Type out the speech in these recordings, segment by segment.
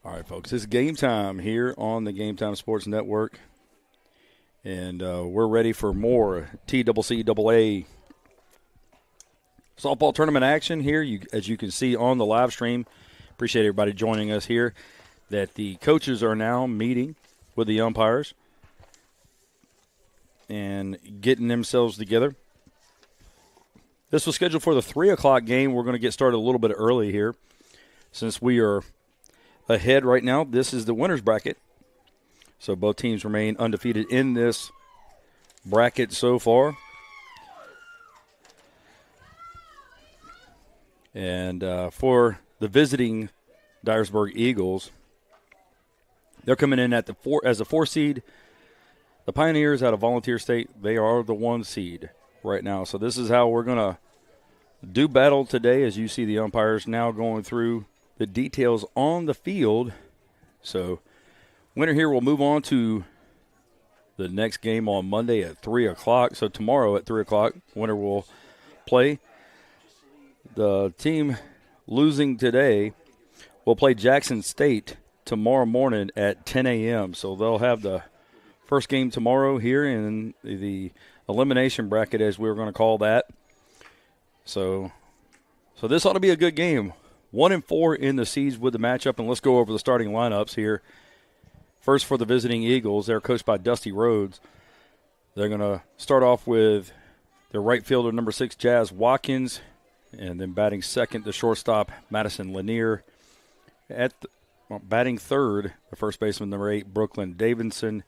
All right, folks, it's game time here on the Game Time Sports Network, and we're ready for more TCCAA softball tournament action here. As you can see on the live stream, appreciate everybody joining us here, that the coaches are now meeting with the umpires and getting themselves together. This was scheduled for the 3 o'clock game. We're going to get started a little bit early here since we are ahead right now. This is the winner's bracket. So both teams remain undefeated in this bracket so far. And for the visiting Dyersburg Eagles, they're coming in at as a 4 seed. The Pioneers out of Volunteer State, they are the 1 seed right now. So this is how we're going to do battle today, as you see the umpires now going through the details on the field. So winner here will move on to the next game on Monday at 3 o'clock. So tomorrow at 3 o'clock, winner will play. The team losing today will play Jackson State tomorrow morning at 10 a.m. So they'll have the first game tomorrow here in the elimination bracket, as we were going to call that. So this ought to be a good game. 1-4 in the seeds with the matchup, and let's go over the starting lineups here. First for the visiting Eagles, they're coached by Dusty Rhodes. They're going to start off with their right fielder, number 6, Jazz Watkins, and then batting second, the shortstop, Madison Lanier. Batting third, the first baseman, number 8, Brooklyn Davidson.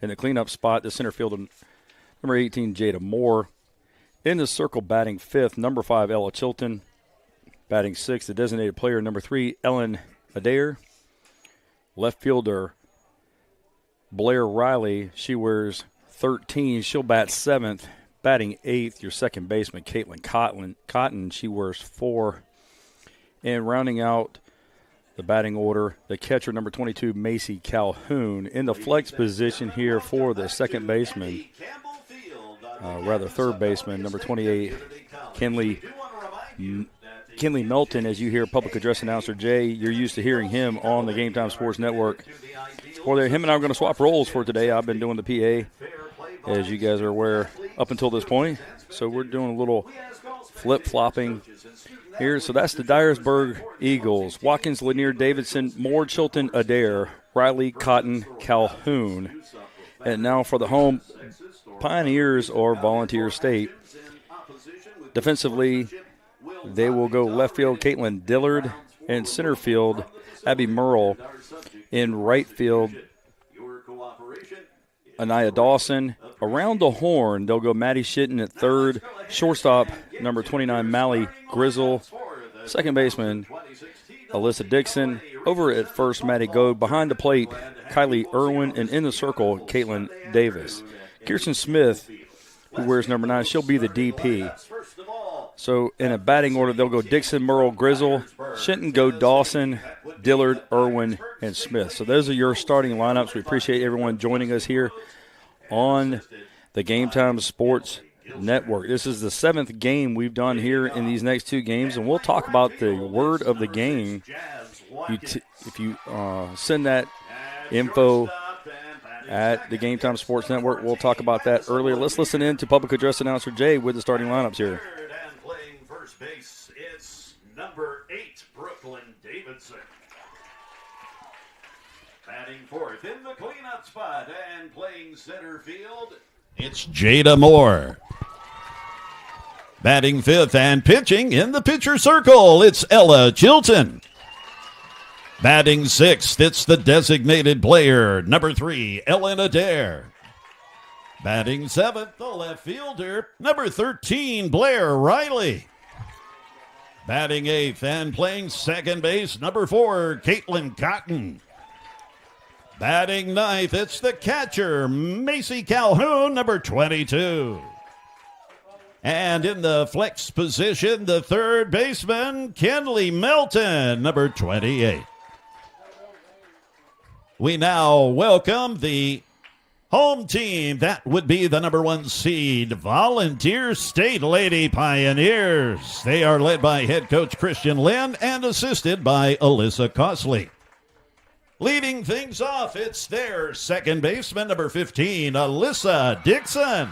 In the cleanup spot, the center fielder, number 18, Jada Moore. In the circle, batting fifth, number 5, Ella Chilton. Batting sixth, the designated player, number 3, Ellen Adair. Left fielder, Blair Riley. She wears 13. She'll bat seventh. Batting eighth, your second baseman, Caitlin Cotton. She wears 4. And rounding out the batting order, the catcher, number 22, Macy Calhoun. In the flex position here for the second baseman, third baseman, number 28, Kenley Melton. As you hear public address announcer Jay, you're used to hearing him on the Game Time Sports Network. Him and I are going to swap roles for today. I've been doing the PA, as you guys are aware, up until this point. So we're doing a little flip-flopping here. So that's the Dyersburg Eagles. Watkins, Lanier, Davidson, Moore, Chilton, Adair, Riley, Cotton, Calhoun. And now for the home Pioneers or Volunteer State. Defensively, they will go left field, Caitlin Dillard, and center field, Abby Merle. In right field, Anaya Dawson. Around the horn, they'll go Maddie Shitten at third. Shortstop, number 29, Mally Grizzle. Second baseman, Alyssa Dixon. Over at first, Maddie Goad. Behind the plate, Kylie Irwin. And in the circle, Caitlin Davis. Kirsten Smith, who wears number 9, she'll be the DP. So in a batting order, they'll go Dixon, Merle, Grizzle, Shinton, Go, Dawson, Dillard, Irwin, and Smith. So those are your starting lineups. We appreciate everyone joining us here on the Game Time Sports Network. This is the 7th game we've done here in these next 2 games, and we'll talk about the word of the game. If you send that info at the Game Time Sports Network, we'll talk about that earlier. Let's listen in to public address announcer Jay with the starting lineups here. Base, it's number 8, Brooklyn Davidson. Batting fourth in the cleanup spot and playing center field, it's Jada Moore. Batting fifth and pitching in the pitcher circle, it's Ella Chilton. Batting sixth, it's the designated player, number 3, Ellen Adair. Batting seventh, the left fielder, number 13, Blair Riley. Batting eighth and playing second base, number 4, Caitlin Cotton. Batting ninth, it's the catcher, Macy Calhoun, number 22. And in the flex position, the third baseman, Kenley Melton, number 28. We now welcome the home team. That would be the number 1 seed, Volunteer State Lady Pioneers. They are led by head coach Christian Lynn and assisted by Alyssa Cosley. Leading things off, it's their second baseman, number 15, Alyssa Dixon.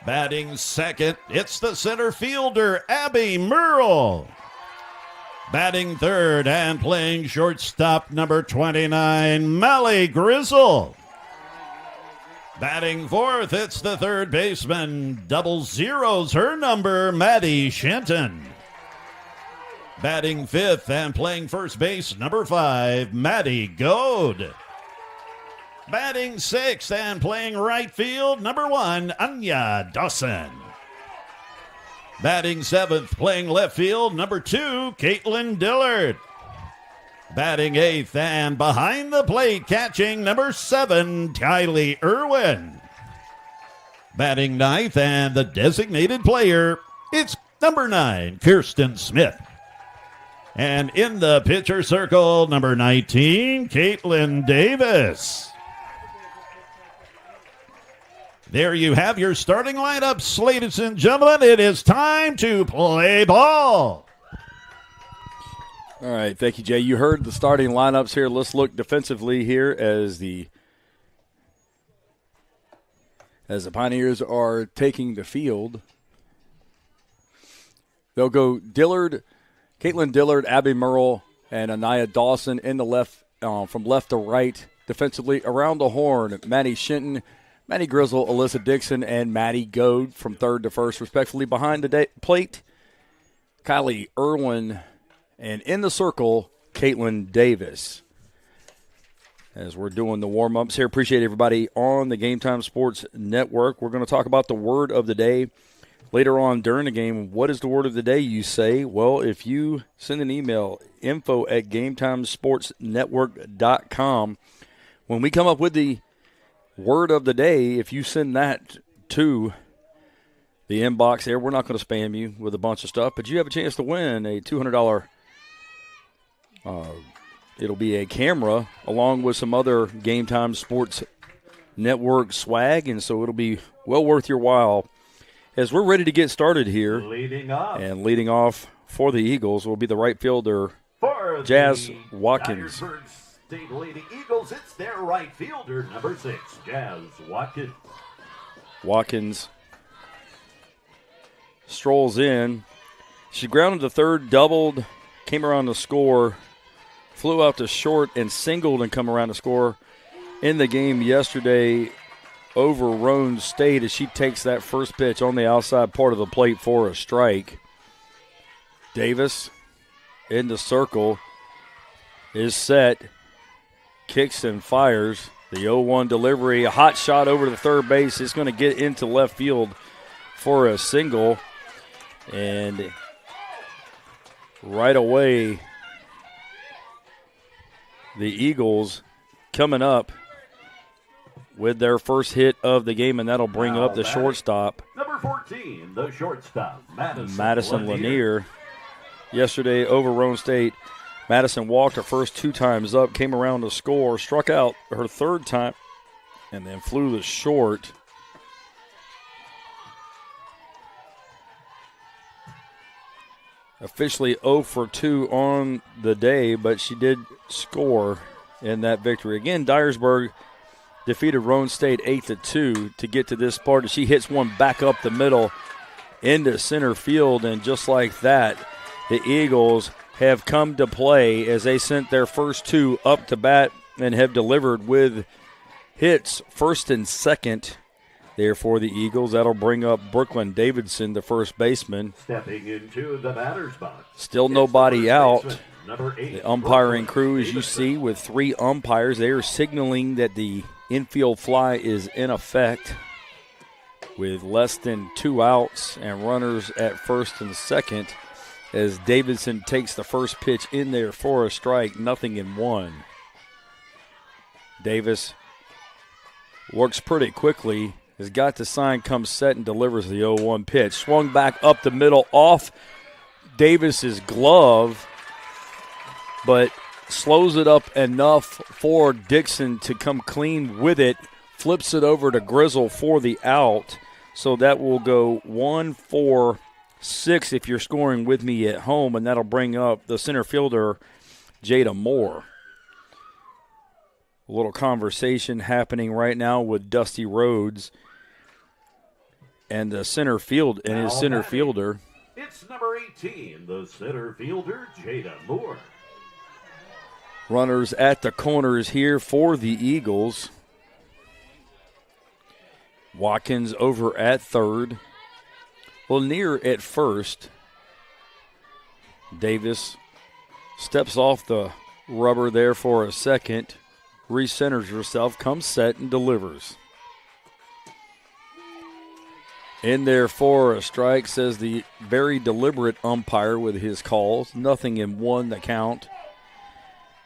Batting second, it's the center fielder, Abby Merle. Batting third and playing shortstop, number 29, Mally Grizzle. Batting fourth, it's the third baseman, double zeros her number, Maddie Shenton. Batting fifth and playing first base, number 5, Maddie Goad. Batting sixth and playing right field, number 1, Anya Dawson. Batting seventh, playing left field, number 2, Caitlin Dillard. Batting eighth and behind the plate, catching number 7, Kylie Irwin. Batting ninth and the designated player, it's number 9, Kirsten Smith. And in the pitcher circle, number 19, Caitlin Davis. There you have your starting lineups, ladies and gentlemen. It is time to play ball. All right, thank you, Jay. You heard the starting lineups here. Let's look defensively here as the Pioneers are taking the field. They'll go Dillard, Caitlin Dillard, Abby Merle, and Anaya Dawson in the left, from left to right. Defensively, around the horn, Maddie Shenton, Maddie Grizzle, Alyssa Dixon, and Maddie Goad from third to first, respectively. Behind the plate, Kylie Irwin, and in the circle, Caitlin Davis. As we're doing the warm-ups here, appreciate everybody on the Game Time Sports Network. We're going to talk about the word of the day later on during the game. What is the word of the day, you say? Well, if you send an email, info@gametimesportsnetwork.com, when we come up with the word of the day, if you send that to the inbox there, we're not going to spam you with a bunch of stuff, but you have a chance to win a $200 it'll be a camera along with some other Game Time Sports Network swag, and so it'll be well worth your while. As we're ready to get started here, leading off for the Eagles will be the right fielder, Jazz Watkins. State Lady Eagles, it's their right fielder, number 6, Jazz Watkins. Watkins strolls in. She grounded to third, doubled, came around to score, flew out to short, and singled and come around to score in the game yesterday over Roan State as she takes that first pitch on the outside part of the plate for a strike. Davis in the circle is set. Kicks and fires. The 0-1 delivery, a hot shot over to the third base. It's going to get into left field for a single. And right away, the Eagles coming up with their first hit of the game, and that'll bring up the shortstop. Number 14, the shortstop, Madison Lanier. Yesterday over Roan State, Madison walked her first 2 times up, came around to score, struck out her third time, and then flew to short. Officially 0 for 2 on the day, but she did score in that victory. Again, Dyersburg defeated Roan State 8-2 to get to this part. She hits one back up the middle into center field, and just like that, the Eagles have come to play as they sent their first 2 up to bat and have delivered with hits first and second there for the Eagles. That'll bring up Brooklyn Davidson, the first baseman. Stepping into the batter's box. Still nobody out. Baseman, number 8, the umpiring Brooklyn crew, as you see, with 3 umpires. They are signaling that the infield fly is in effect with less than 2 outs and runners at first and second as Davidson takes the first pitch in there for a strike, 0-1. Davis works pretty quickly, has got the sign, comes set, and delivers the 0-1 pitch. Swung back up the middle off Davis's glove, but slows it up enough for Dixon to come clean with it, flips it over to Grizzle for the out. So that will go 1-4-6 if you're scoring with me at home, and that'll bring up the center fielder, Jada Moore. A little conversation happening right now with Dusty Rhodes and the center field and his center fielder. It's number 18, the center fielder, Jada Moore. Runners at the corners here for the Eagles. Watkins over at third. Lanier at first. Davis steps off the rubber there for a second. Recenters herself, comes set, and delivers. In there for a strike, says the very deliberate umpire with his calls. Nothing in one the count.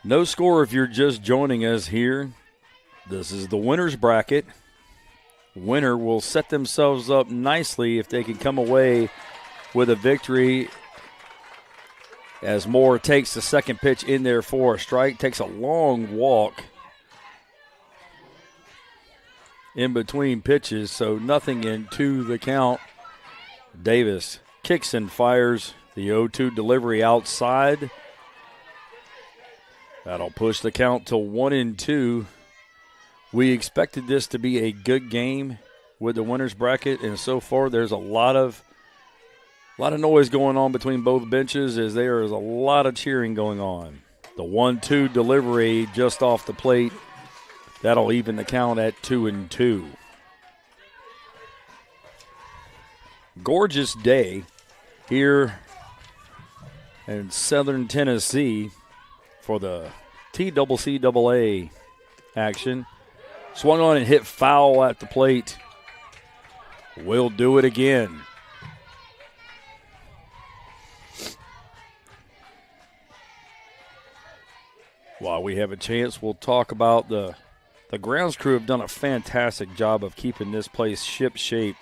No score if you're just joining us here. This is the winner's bracket. Winner will set themselves up nicely if they can come away with a victory, as Moore takes the second pitch in there for a strike, takes a long walk in between pitches, so nothing in two the count. Davis kicks and fires the 0-2 delivery outside. That'll push the count to 1-2. We expected this to be a good game with the winner's bracket, and so far there's a lot of noise going on between both benches, as there is a lot of cheering going on. The 1-2 delivery just off the plate. That'll even the count at 2-2. Gorgeous day here in southern Tennessee for the TCCAA action. Swung on and hit foul at the plate. We'll do it again. While we have a chance, we'll talk about the grounds crew have done a fantastic job of keeping this place ship-shape.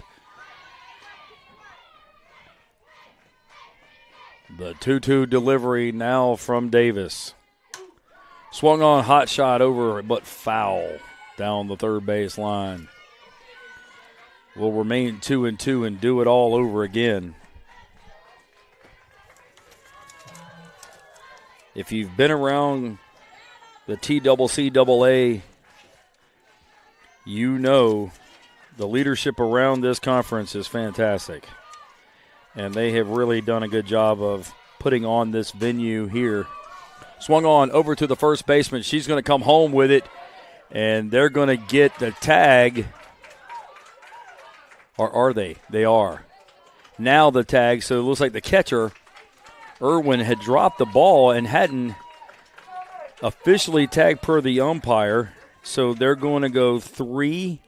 The 2-2 delivery now from Davis. Swung on, hot shot over, but foul down the third base line. Will remain 2-2 and do it all over again. If you've been around the TCCAA, you know the leadership around this conference is fantastic. And they have really done a good job of putting on this venue here. Swung on over to the first baseman. She's going to come home with it, and they're going to get the tag. Or are they? They are. Now the tag, so it looks like the catcher, Irwin, had dropped the ball and hadn't officially tagged per the umpire. So they're going to go 3-2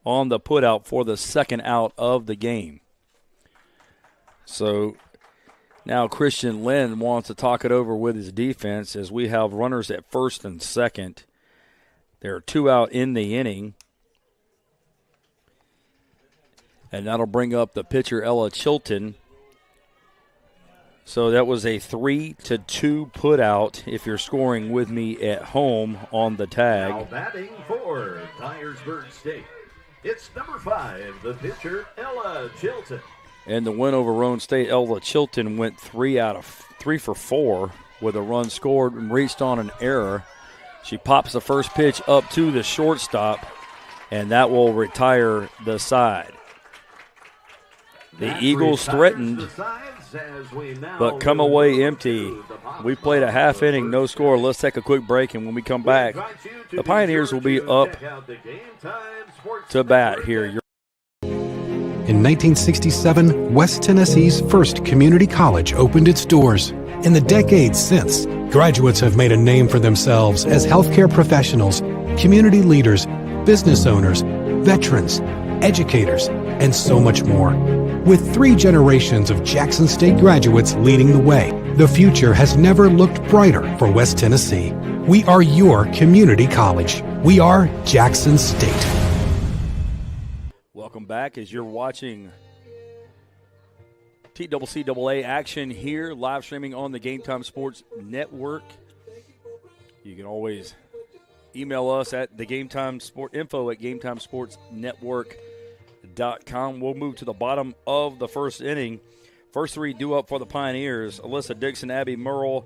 on the putout for the second out of the game. So now Christian Lynn wants to talk it over with his defense as we have runners at first and second. There are two out in the inning. And that'll bring up the pitcher, Ella Chilton. So that was a 3-2 putout if you're scoring with me at home on the tag. Now batting for Dyersburg State, it's number 5, the pitcher, Ella Chilton. And the win over Roane State, Ella Chilton went 3 for 4 with a run scored and reached on an error. She pops the first pitch up to the shortstop, and that will retire the side. The Eagles threatened, but come away empty. We played a half inning, no score. Let's take a quick break, and when we come back, the Pioneers will be up to bat here. In 1967, West Tennessee's first community college opened its doors. In the decades since, graduates have made a name for themselves as healthcare professionals, community leaders, business owners, veterans, educators, and so much more. With 3 generations of Jackson State graduates leading the way, the future has never looked brighter for West Tennessee. We are your community college. We are Jackson State. Welcome back as you're watching TCCAA action here, live streaming on the Game Time Sports Network. You can always email us at info@GameTimeSportsNetwork.com. We'll move to the bottom of the first inning. First 3 due up for the Pioneers. Alyssa Dixon, Abby Merle,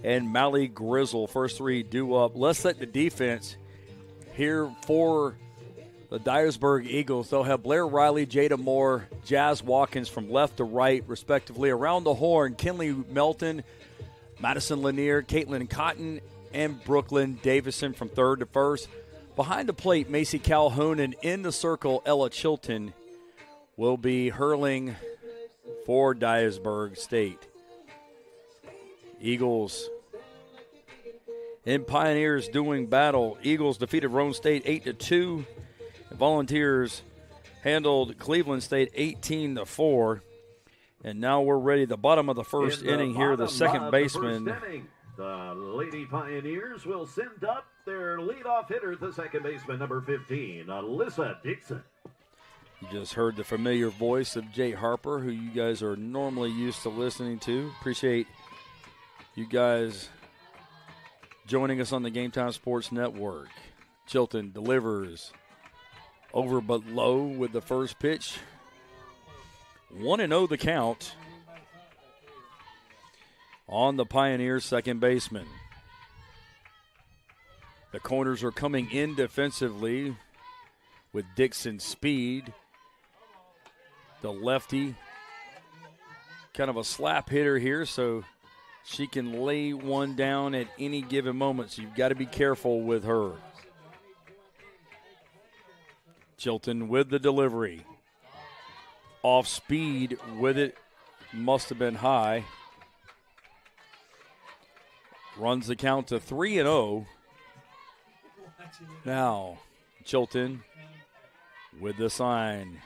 and Mally Grizzle. First three due up. Let's let the defense here for the Dyersburg Eagles. They'll have Blair Riley, Jada Moore, Jazz Watkins from left to right, respectively. Around the horn, Kinley Melton, Madison Lanier, Caitlin Cotton, and Brooklyn Davison from third to first. Behind the plate, Macy Calhoun, and in the circle, Ella Chilton will be hurling for Dyersburg State. Eagles and Pioneers doing battle. Eagles defeated Roane State 8-2. Volunteers handled Cleveland State 18-4. And now we're ready. The bottom of the first inning here. The second baseman. The Lady Pioneers will send up their leadoff hitter, the second baseman, number 15, Alyssa Dixon. You just heard the familiar voice of Jay Harper, who you guys are normally used to listening to. Appreciate you guys joining us on the Game Time Sports Network. Chilton delivers over but low with the first pitch. 1-0 the count on the Pioneers' second baseman. The corners are coming in defensively with Dixon's speed. The lefty, kind of a slap hitter here, so she can lay one down at any given moment, so you've got to be careful with her. Chilton with the delivery. Off speed with it, must have been high. Runs the count to 3-0. Now, Chilton with the sign.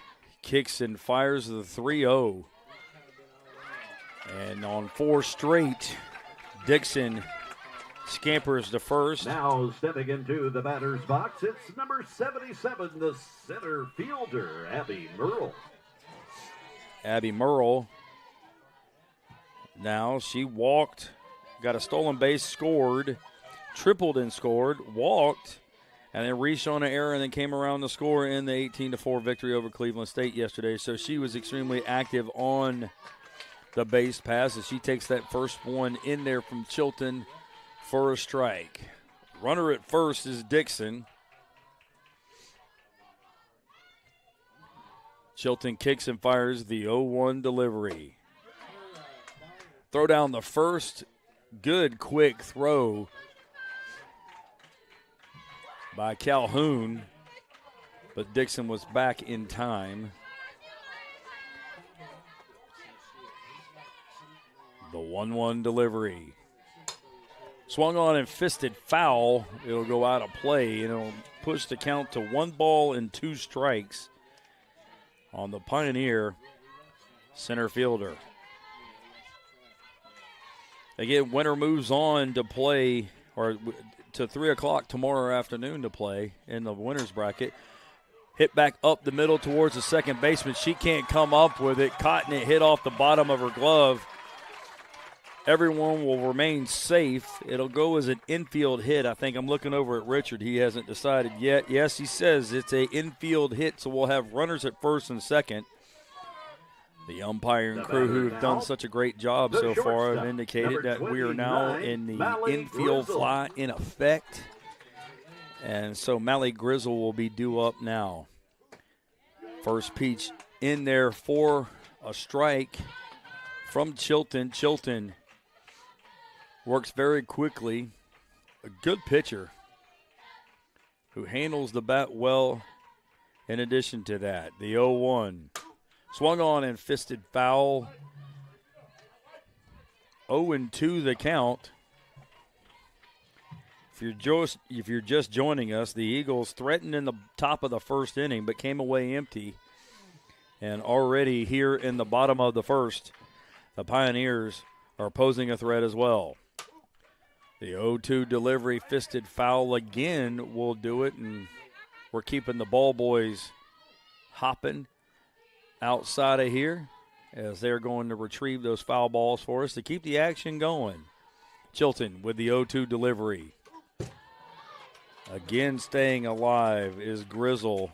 Kicks and fires the 3-0. And on four straight, Dixon scampers to first. Now stepping into the batter's box, it's number 77, the center fielder, Abby Merle. Abby Merle. Now she walked, got a stolen base, scored, tripled and scored, walked, and then reached on an error and then came around to score in the 18-4 victory over Cleveland State yesterday. So she was extremely active on the base pass as she takes that first one in there from Chilton for a strike. Runner at first is Dixon. Chilton kicks and fires the 0-1 delivery. Throw down the first. Good quick throw by Calhoun, but Dixon was back in time. The 1-1 delivery. Swung on and fisted foul. It'll go out of play, and it'll push the count to 1-2 strikes on the Pioneer center fielder. Again, winner moves on to play, or to 3 o'clock tomorrow afternoon to play in the winner's bracket. Hit back up the middle towards the second baseman. She can't come up with it. Cotton, it hit off the bottom of her glove. Everyone will remain safe. It'll go as an infield hit. I think I'm looking over at Richard. He hasn't decided yet. Yes, he says it's an infield hit, so we'll have runners at first and second. The umpiring crew who have done such a great job so far have indicated that we are now in the infield fly in effect. And so Mally Grizzle will be due up now. First pitch in there for a strike from Chilton. Chilton works very quickly. A good pitcher who handles the bat well in addition to that. The 0-1. Swung on and fisted foul. 0-2 the count. If you're just joining us, the Eagles threatened in the top of the first inning but came away empty. And already here in the bottom of the first, the Pioneers are posing a threat as well. The 0-2 delivery, fisted foul again will do it, and we're keeping the ball boys hopping outside of here as they're going to retrieve those foul balls for us to keep the action going. Chilton with the 0-2 delivery. Again staying alive is Grizzle.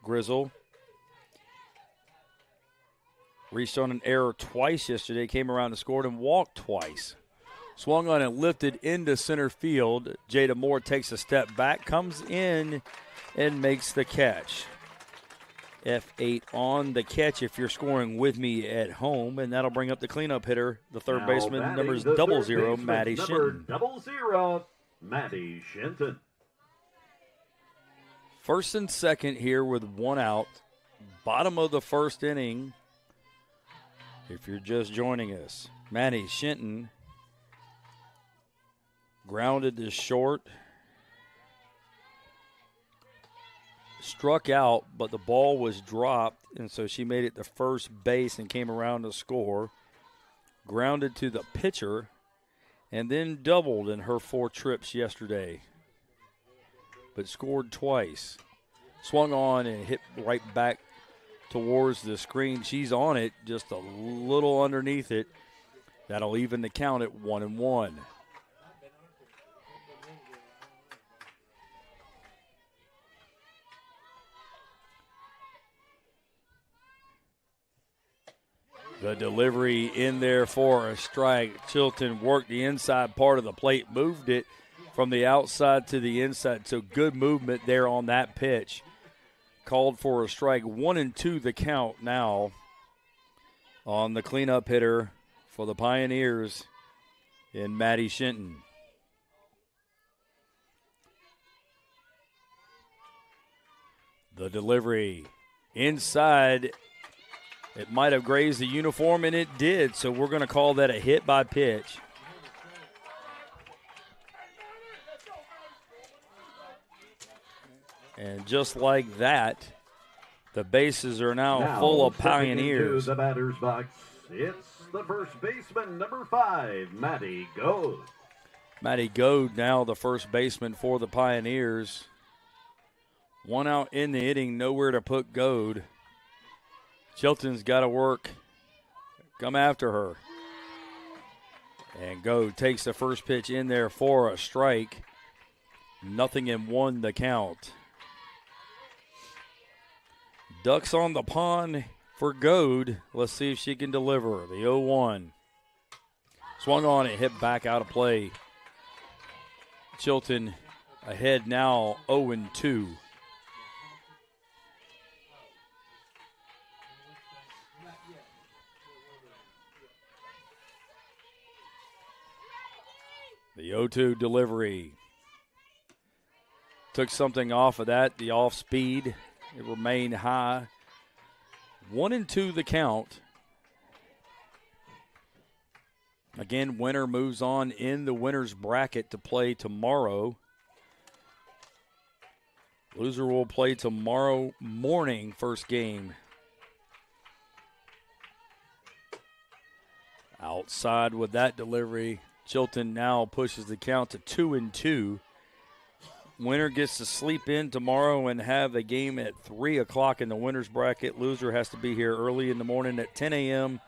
Grizzle Reached on an error twice yesterday, came around and scored and walked twice. Swung on and lifted into center field. Jada Moore takes a step back, comes in and makes the catch. F8 on the catch if you're scoring with me at home, and that'll bring up the cleanup hitter, the third baseman, numbers 00, Maddie Shinton. 00, Maddie Shinton. First and second here with one out. Bottom of the first inning. If you're just joining us, Maddie Shinton grounded to short. Struck out, but the ball was dropped, and so she made it to first base and came around to score. Grounded to the pitcher, and then doubled in her 4 trips yesterday, but scored twice. Swung on and hit right back towards the screen. She's on it, just a little underneath it. That'll even the count at 1-1. The delivery in there for a strike. Chilton worked the inside part of the plate, moved it from the outside to the inside. So good movement there on that pitch. Called for a strike. 1-2 the count now on the cleanup hitter for the Pioneers in Maddie Shinton. The delivery inside. It might have grazed the uniform, and it did, so we're going to call that a hit by pitch. And just like that, the bases are now full of Pioneers. Into the batter's box, it's the first baseman, number 5, Maddie Goad. Maddie Goad now the first baseman for the Pioneers. One out in the inning, nowhere to put Goad. Chilton's got to work, come after her. And Goad takes the first pitch in there for a strike. 0-1 the count. Ducks on the pond for Goad. Let's see if she can deliver. The 0-1. Swung on and hit back out of play. Chilton ahead now 0-2. The 0-2 delivery. Took something off of that, the off speed. It remained high. 1-2 the count. Again, winner moves on in the winner's bracket to play tomorrow. Loser will play tomorrow morning, first game. Outside with that delivery. Chilton now pushes the count to 2-2. Winner gets to sleep in tomorrow and have a game at 3 o'clock in the winner's bracket. Loser has to be here early in the morning at 10 a.m.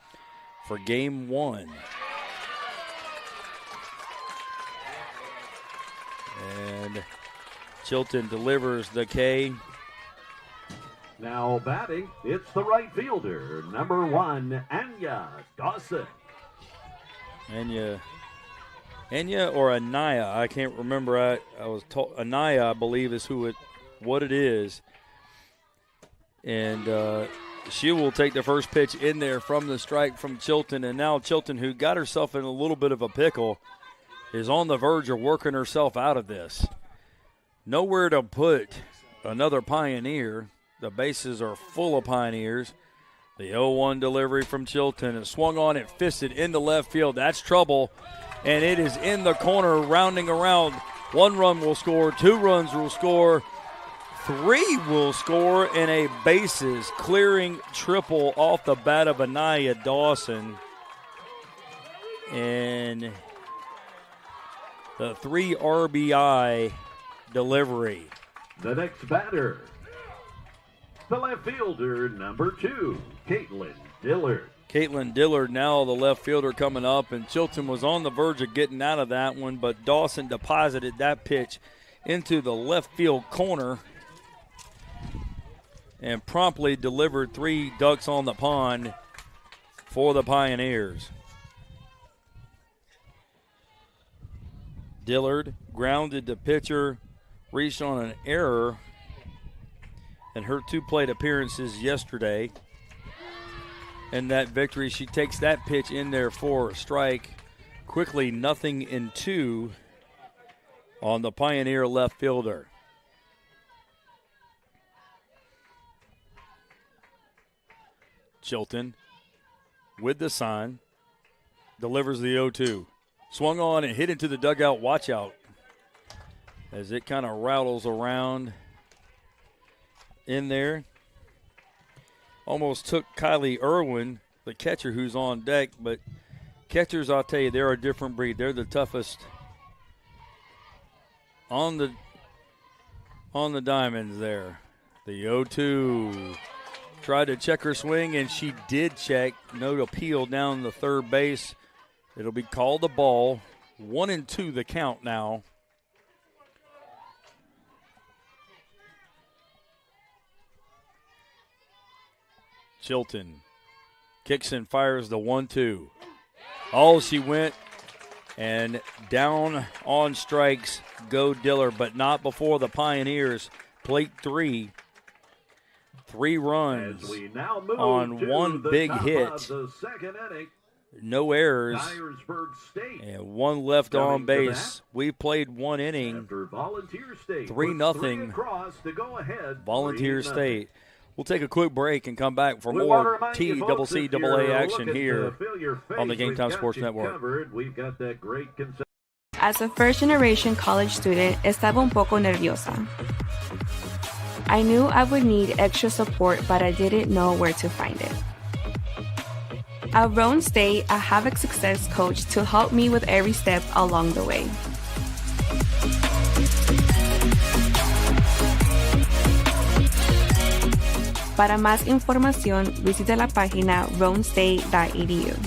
for game 1. And Chilton delivers the K. Now batting, it's the right fielder, number 1, Anya Dawson. Anya or Anaya, I can't remember. I was told Anaya, I believe, is what it is. And she will take the first pitch in there from the strike from Chilton. And now Chilton, who got herself in a little bit of a pickle, is on the verge of working herself out of this. Nowhere to put another Pioneer. The bases are full of Pioneers. The 0-1 delivery from Chilton is swung on and fisted into left field. That's trouble. And it is in the corner, rounding around. 1 run will score, 2 runs will score, 3 will score, and a bases clearing triple off the bat of Anaya Dawson. And the 3 RBI delivery. The next batter, the left fielder, number 2, Caitlin Dillard. Caitlin Dillard now the left fielder coming up, and Chilton was on the verge of getting out of that one, but Dawson deposited that pitch into the left field corner and promptly delivered 3 ducks on the pond for the Pioneers. Dillard grounded the pitcher, reached on an error in her 2 plate appearances yesterday. In that victory, she takes that pitch in there for a strike. Quickly, 0-2 on the Pioneer left fielder. Chilton with the sign, delivers the 0-2. Swung on and hit into the dugout. Watch out as it kind of rattles around in there. Almost took Kylie Irwin, the catcher who's on deck, but catchers, I'll tell you, they're a different breed. They're the toughest on the diamonds there. The 0-2. Tried to check her swing, and she did check. No appeal down the third base. It'll be called a ball. 1-2 the count now. Chilton kicks and fires the 1-2. Oh, she went, and down on strikes go Diller, but not before the Pioneers. Plate 3. 3 runs on 1 big hit. No errors, and 1 left on base. We played 1 inning, 3-0, Volunteer State. We'll take a quick break and come back for more TCCAA action here on the Game Time Sports Network. As a first-generation college student, estaba un poco nerviosa. I knew I would need extra support, but I didn't know where to find it. At Roan State, I have a success coach to help me with every step along the way. Para más información, visita la página roanstate.edu.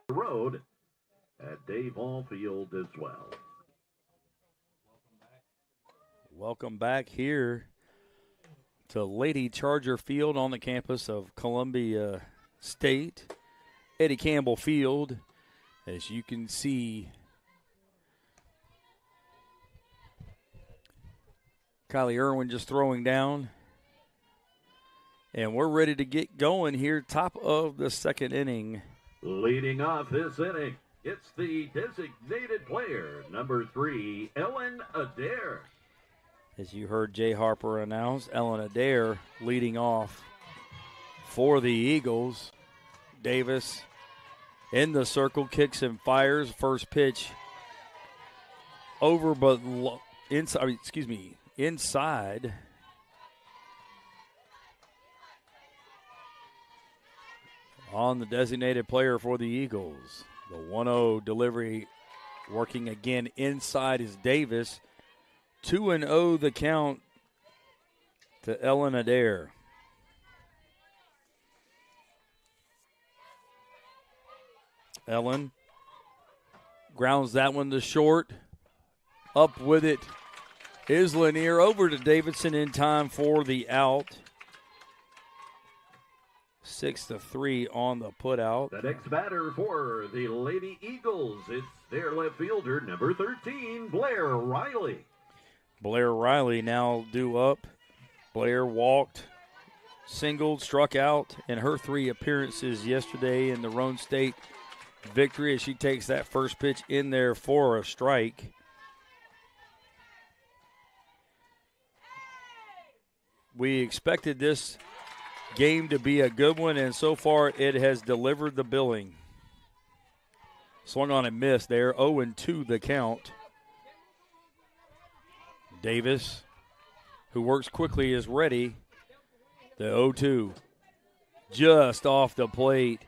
Road at Dave Hall Field as well. Welcome back here to Lady Charger Field on the campus of Columbia State. Eddie Campbell Field, as you can see. Kylie Irwin just throwing down. And we're ready to get going here, top of the second inning. Leading off this inning, it's the designated player, number 3, Ellen Adair. As you heard Jay Harper announce, Ellen Adair leading off for the Eagles. Davis in the circle, kicks and fires. First pitch over, but inside. On the designated player for the Eagles. The 1-0 delivery working again inside is Davis. 2-0 the count to Ellen Adair. Ellen grounds that one to short. Up with it is Lanier, over to Davidson in time for the out. 6-3 on the putout. The next batter for the Lady Eagles, it's their left fielder, number 13, Blair Riley. Blair Riley now due up. Blair walked, singled, struck out in her 3 appearances yesterday in the Roan State victory as she takes that first pitch in there for a strike. We expected this game to be a good one, and so far it has delivered the billing. Swung on and missed there. 0-2 the count. Davis, who works quickly, is ready. The 0-2 just off the plate.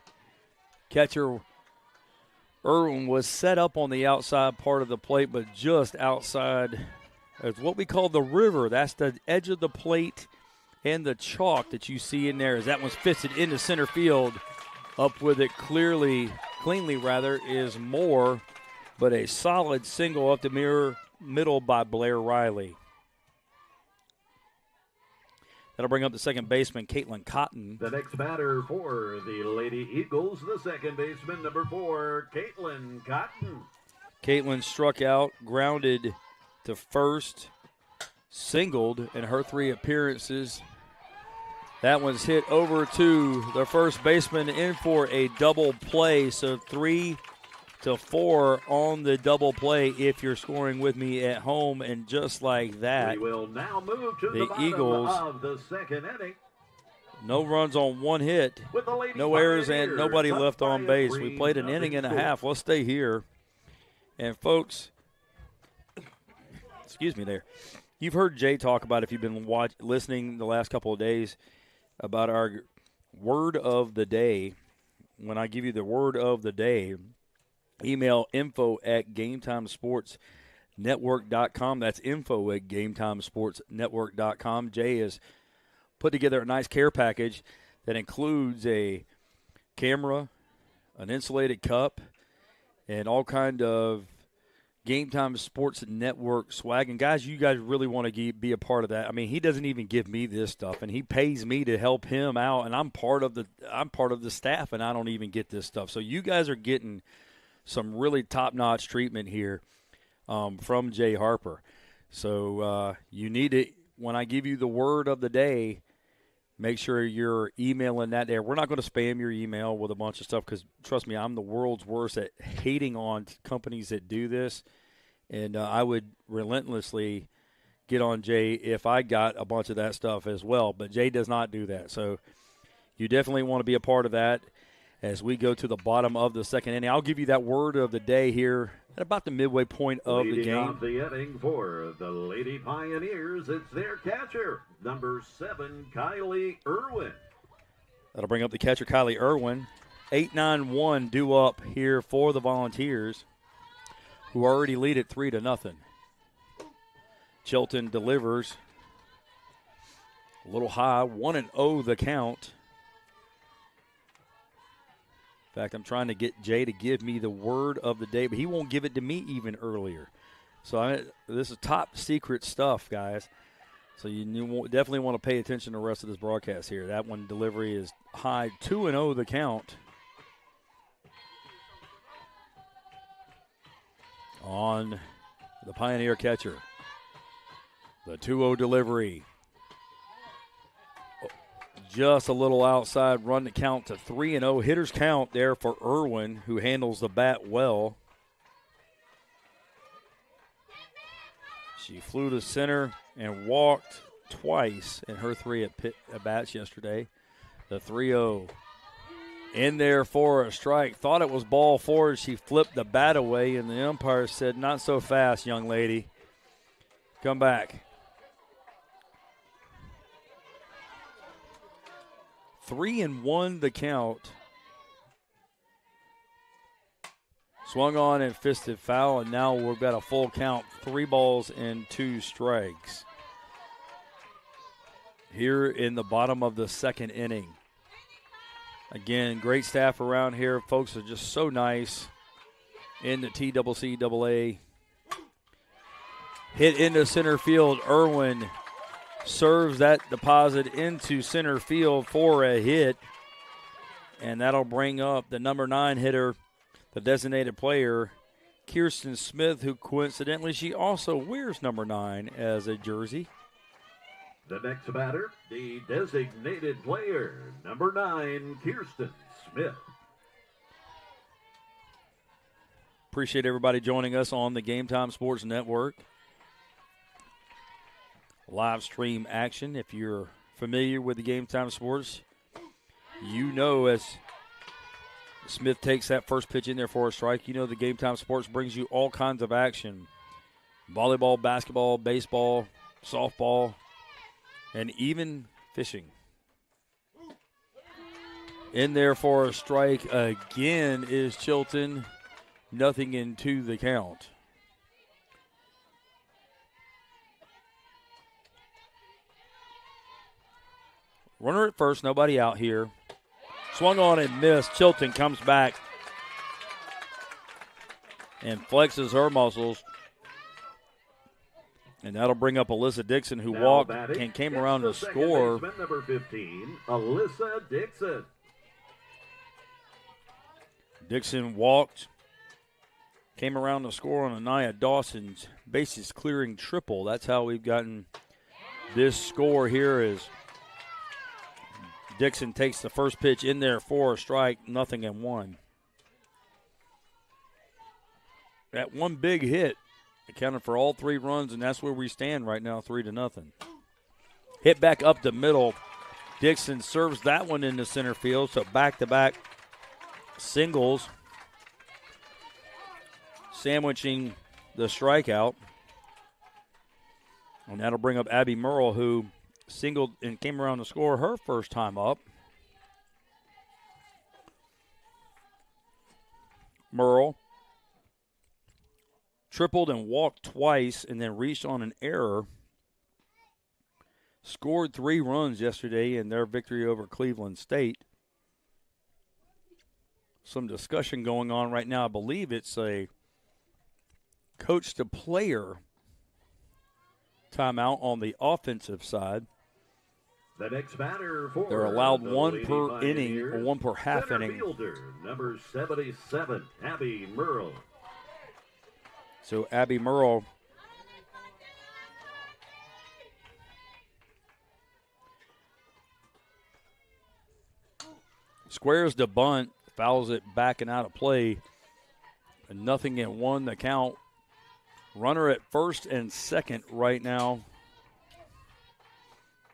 Catcher Irwin was set up on the outside part of the plate, but just outside is what we call the river. That's the edge of the plate and the chalk that you see in there as that one's fisted into center field. Up with it cleanly is Moore, but a solid single up the middle by Blair Riley. That'll bring up the second baseman, Caitlin Cotton. The next batter for the Lady Eagles, the second baseman, number 4, Caitlin Cotton. Caitlin struck out, grounded to first, singled in her 3 appearances. That one's hit over to the first baseman in for a double play. So 3-4 on the double play if you're scoring with me at home. And just like that, we will now move to the bottom Eagles, of the second inning. no runs on 1 hit, no errors, and nobody left on base. We played an inning and a half. Let's stay here. And folks, excuse me there. You've heard Jay talk about, if you've been listening the last couple of days, about our word of the day. When I give you the word of the day, email info@GameTimeSportsNetwork.com. That's info@GameTimeSportsNetwork.com. Jay has put together a nice care package that includes a camera, an insulated cup, and all kind of Game Time Sports Network swag. And guys, you guys really want to be a part of that. I mean, he doesn't even give me this stuff, and he pays me to help him out, and I'm part of the staff, and I don't even get this stuff. So you guys are getting some really top-notch treatment here from Jay Harper. So you need it. When I give you the word of the day, make sure you're emailing that there. We're not going to spam your email with a bunch of stuff because, trust me, I'm the world's worst at hating on companies that do this. And I would relentlessly get on Jay if I got a bunch of that stuff as well. But Jay does not do that. So you definitely want to be a part of that as we go to the bottom of the second inning. I'll give you that word of the day here at about the midway point of the game. Off the inning for the Lady Pioneers, it's their catcher, number 7, Kylie Irwin. That'll bring up the catcher, Kylie Irwin. 8-9-1 due up here for the Volunteers, who already lead it 3-0. Chilton delivers a little high, 1-0 the count. In fact, I'm trying to get Jay to give me the word of the day, but he won't give it to me even earlier. So this is top secret stuff, guys. So you definitely want to pay attention to the rest of this broadcast here. That one delivery is high, 2-0 the count. On the Pioneer catcher. The 2-0 delivery. Just a little outside, run the count to 3-0. Hitters count there for Irwin, who handles the bat well. She flew to center and walked twice in her 3 at-bats yesterday. The 3-0 in there for a strike. Thought it was ball 4. She flipped the bat away, and the umpire said, "Not so fast, young lady. Come back." 3-1 the count. Swung on and fisted foul, and now we've got a full count, 3 balls and 2 strikes. Here in the bottom of the second inning. Again, great staff around here. Folks are just so nice in the TCCAA. Hit into center field. Irwin serves that deposit into center field for a hit. And that'll bring up the number 9 hitter, the designated player, Kirsten Smith, who coincidentally, she also wears number 9 as a jersey. The next batter, the designated player, number 9, Kirsten Smith. Appreciate everybody joining us on the Game Time Sports Network. Live stream action. If you're familiar with the Game Time Sports, you know as Smith takes that first pitch in there for a strike, you know the Game Time Sports brings you all kinds of action. Volleyball, basketball, baseball, softball, and even fishing. In there for a strike again is Chilton. Nothing into the count. Runner at first, nobody out here. Swung on and missed. Chilton comes back and flexes her muscles. And that'll bring up Alyssa Dixon, who Now walked batting, and came it's around the to second score. baseman, number 15, Alyssa Dixon. Dixon walked, came around to score on Anaya Dawson's bases clearing triple. That's how we've gotten this score here as Dixon takes the first pitch in there for a strike, 0-1. That one big hit accounted for all 3 runs, and that's where we stand right now, 3-0. Hit back up the middle. Dixon serves that one into center field, so back-to-back singles, sandwiching the strikeout. And that'll bring up Abby Merle, who singled and came around to score her first time up. Merle tripled and walked twice and then reached on an error. Scored 3 runs yesterday in their victory over Cleveland State. Some discussion going on right now. I believe it's a coach-to-player timeout on the offensive side. The next batter for They're allowed the 1 Lady per inning or Pioneers, 1 per half center inning. fielder, number 77, Abby Merle. So Abby Merle squares the bunt, fouls it back and out of play. And 0-1 the count. Runner at first and second right now.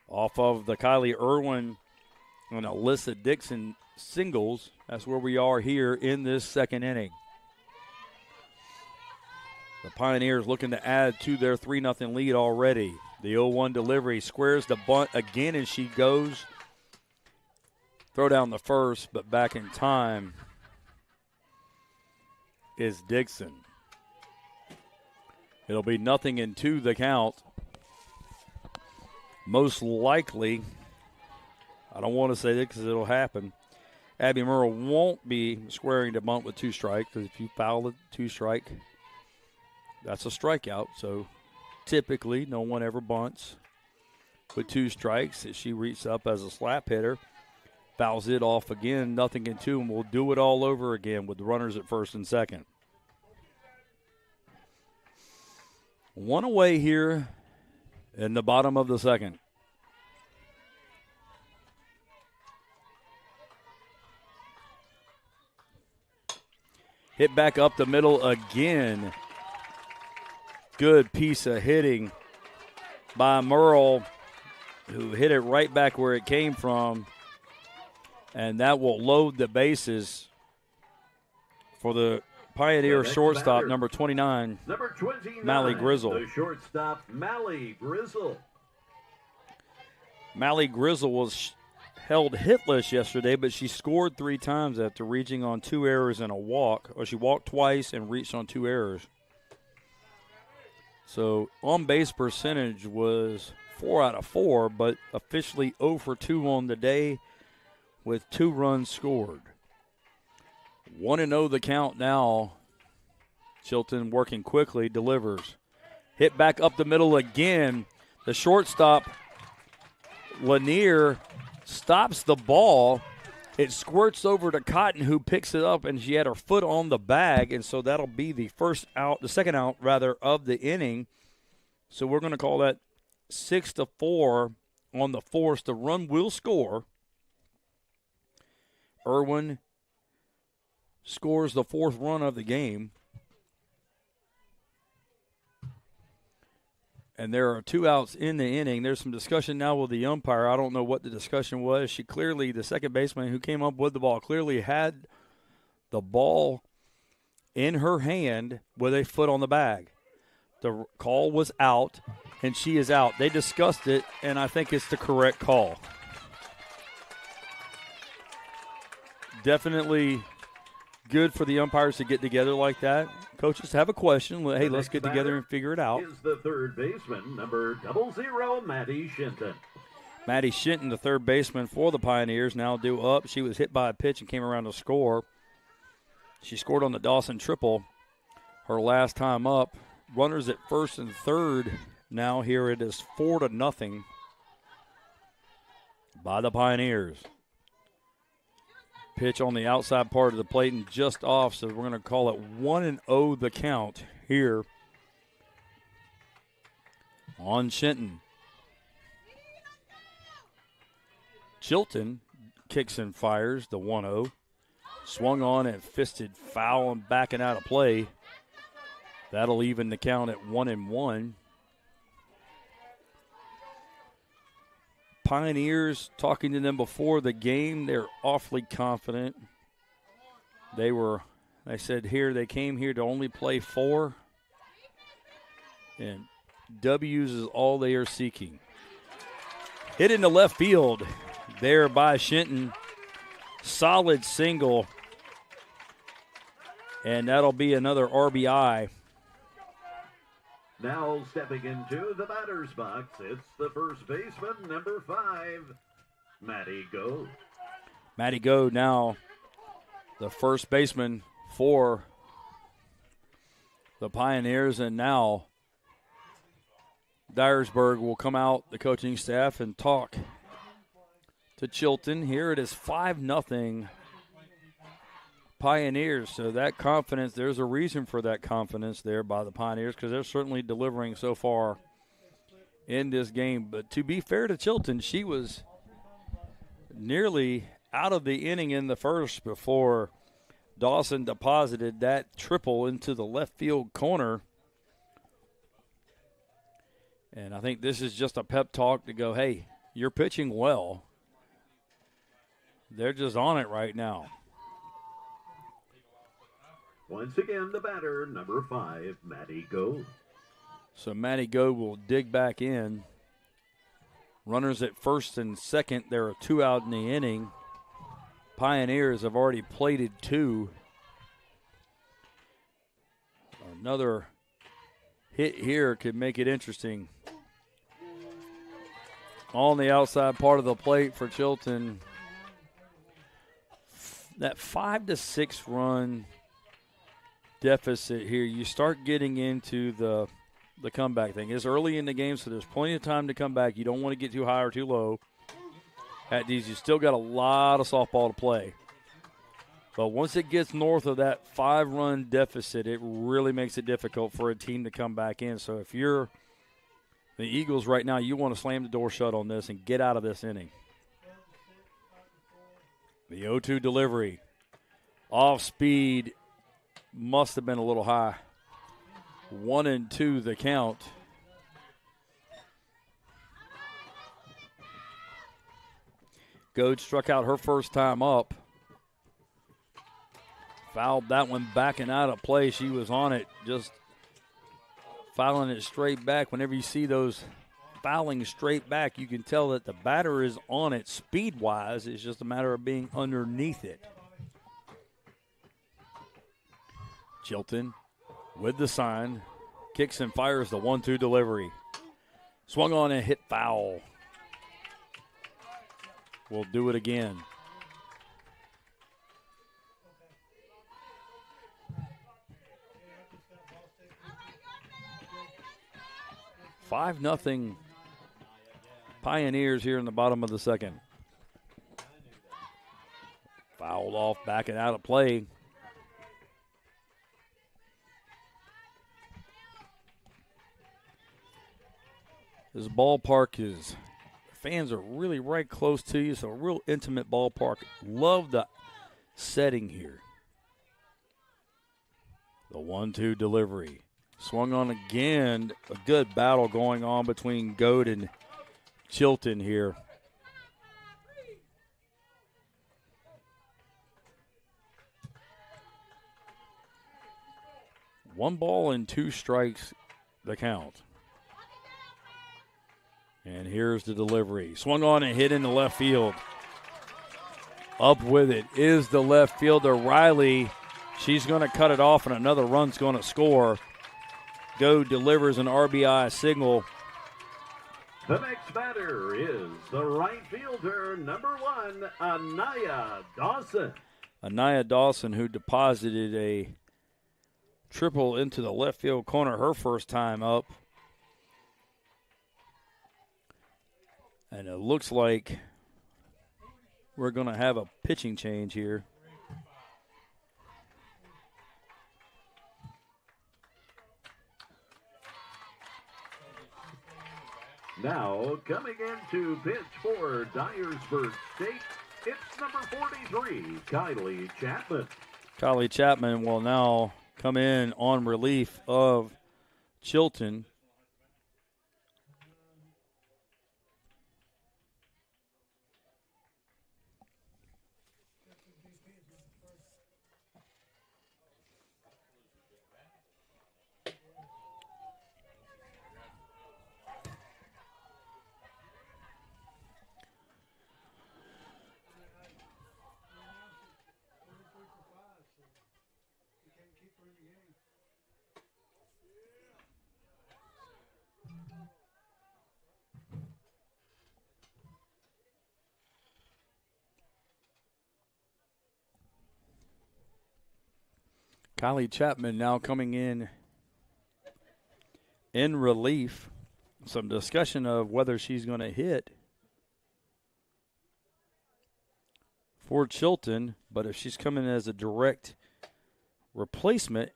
Off of the Kylie Irwin and Alyssa Dixon singles. That's where we are here in this second inning. The Pioneers looking to add to their 3-0 lead already. The 0-1 delivery squares the bunt again as she goes. Throw down the first, but back in time is Dixon. It'll be 0-2 the count. Most likely, I don't want to say that because it'll happen, Abby Merle won't be squaring the bunt with 2 strikes, because if you foul the 2 strike, that's a strikeout. So typically no one ever bunts with 2 strikes. As she reaches up as a slap hitter, fouls it off again, 0-2, and we'll do it all over again with the runners at first and second. 1 away here in the bottom of the second. Hit back up the middle again. Good piece of hitting by Merle, who hit it right back where it came from. And that will load the bases for the Pioneer shortstop, number 29, Number 29, Mally Grizzle. The shortstop, Mally Grizzle. Mally Grizzle was held hitless yesterday, but she scored 3 times after reaching on 2 errors and a walk. Or she walked twice and reached on 2 errors. So on-base percentage was 4 out of 4, but officially 0 for 2 on the day with 2 runs scored. 1-0 the count now. Chilton working quickly, delivers. Hit back up the middle again. The shortstop, Lanier, stops the ball. It squirts over to Cotton, who picks it up, and she had her foot on the bag, and so that'll be the second out of the inning. So we're going to call that 6-4 on the force. The run will score. Irwin scores the 4th run of the game. And there are 2 outs in the inning. There's some discussion now with the umpire. I don't know what the discussion was. The second baseman who came up with the ball, clearly had the ball in her hand with a foot on the bag. The call was out, and she is out. They discussed it, and I think it's the correct call. Definitely good for the umpires to get together like that. Coaches have a question. Hey, let's get together and figure it out. Is the third baseman, number 00, Maddie Shinton. Maddie Shinton, the third baseman for the Pioneers, now due up. She was hit by a pitch and came around to score. She scored on the Dawson triple her last time up. Runners at first and third Now here it is 4-0 by the Pioneers. Pitch on the outside part of the plate and just off, so we're going to call it 1-0 the count here on Shenton. Chilton kicks and fires the 1-0. Swung on and fisted foul and backing out of play. That'll even the count at 1-1. Pioneers, talking to them before the game, they're awfully confident. They said here they came here to only play 4. And W's is all they are seeking. Hit into left field there by Shenton. Solid single. And that'll be another RBI. Now stepping into the batter's box, it's the first baseman, number 5, Matty Go. Matty Go now the first baseman for the Pioneers, and now Dyersburg will come out, the coaching staff, and talk to Chilton. Here it is 5-0 Pioneers. So that confidence, there's a reason for that confidence there by the Pioneers, because they're certainly delivering so far in this game. But to be fair to Chilton, she was nearly out of the inning in the first before Dawson deposited that triple into the left field corner. And I think this is just a pep talk to go, hey, you're pitching well. They're just on it right now. Once again, the batter, number 5, Matty Go. So Matty Go will dig back in. Runners at first and second. There are 2 out in the inning. Pioneers have already plated 2. Another hit here could make it interesting. On the outside part of the plate for Chilton. That 5-6 run deficit here, you start getting into the comeback thing. It's early in the game, so there's plenty of time to come back. You don't want to get too high or too low at these. You still got a lot of softball to play. But once it gets north of that 5-run deficit, it really makes it difficult for a team to come back in. So if you're the Eagles right now, you want to slam the door shut on this and get out of this inning. The 0-2 delivery. Off speed. Must have been a little high. 1-2 the count. Goad struck out her first time up. Fouled that one backing out of play. She was on it, just fouling it straight back. Whenever you see those fouling straight back, you can tell that the batter is on it speed-wise. It's just a matter of being underneath it. Chilton with the sign, kicks and fires the 1-2 delivery. Swung on and hit foul. We'll do it again. Five nothing Pioneers here in the bottom of the second. Fouled off, backing out of play. This ballpark is, fans are really right close to you, so a real intimate ballpark. Love the setting here. The 1-2 delivery. Swung on again. A good battle going on between Goad and Chilton here. One ball and 2 strikes the count. And here's the delivery. Swung on and hit into left field. Up with it is the left fielder, Riley. She's going to cut it off, and another run's going to score. Go delivers an RBI signal. The next batter is the right fielder, number 1, Anaya Dawson. Anaya Dawson, who deposited a triple into the left field corner her first time up. And it looks like we're going to have a pitching change here. Now, coming in to pitch for Dyersburg State, it's number 43, Kylie Chapman. Kylie Chapman will now come in on relief of Chilton. Kylie Chapman now coming in relief. Some discussion of whether she's going to hit for Chilton, but if she's coming as a direct replacement,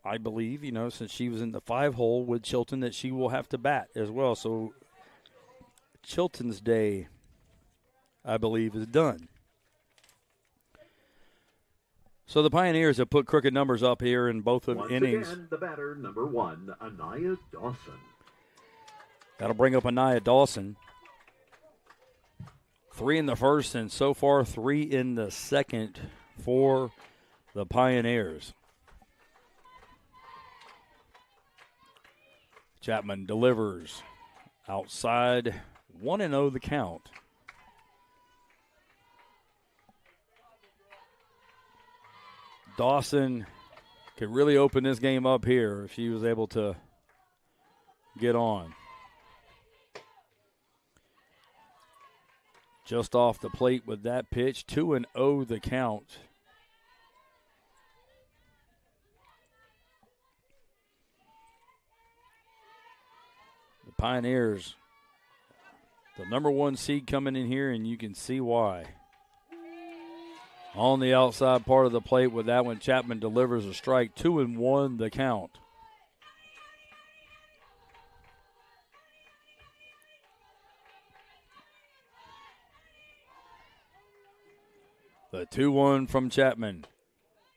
I believe, since she was in the 5-hole with Chilton, that she will have to bat as well. So Chilton's day, I believe, is done. So the Pioneers have put crooked numbers up here in both of innings. Again, the batter, number 1, Anaya Dawson. That'll bring up Anaya Dawson. 3 in the first, and so far 3 in the second for the Pioneers. Chapman delivers outside, 1-0 the count. Dawson could really open this game up here if she was able to get on. Just off the plate with that pitch, 2-0 the count. The Pioneers, the number 1 seed coming in here, and you can see why. On the outside part of the plate with that one, Chapman delivers a strike, 2-1 the count. The 2-1 from Chapman.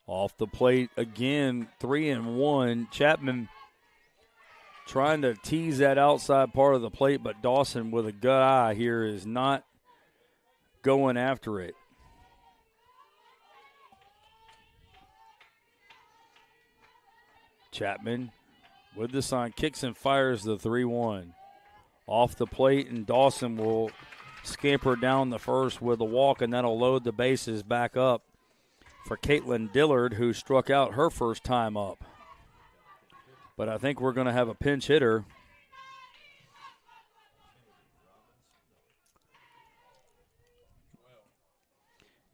Off the plate again, 3-1. Chapman trying to tease that outside part of the plate, but Dawson with a good eye here is not going after it. Chapman with the sign, kicks and fires the 3-1. Off the plate, and Dawson will scamper down the first with a walk, and that'll load the bases back up for Caitlin Dillard, who struck out her first time up. But I think we're going to have a pinch hitter.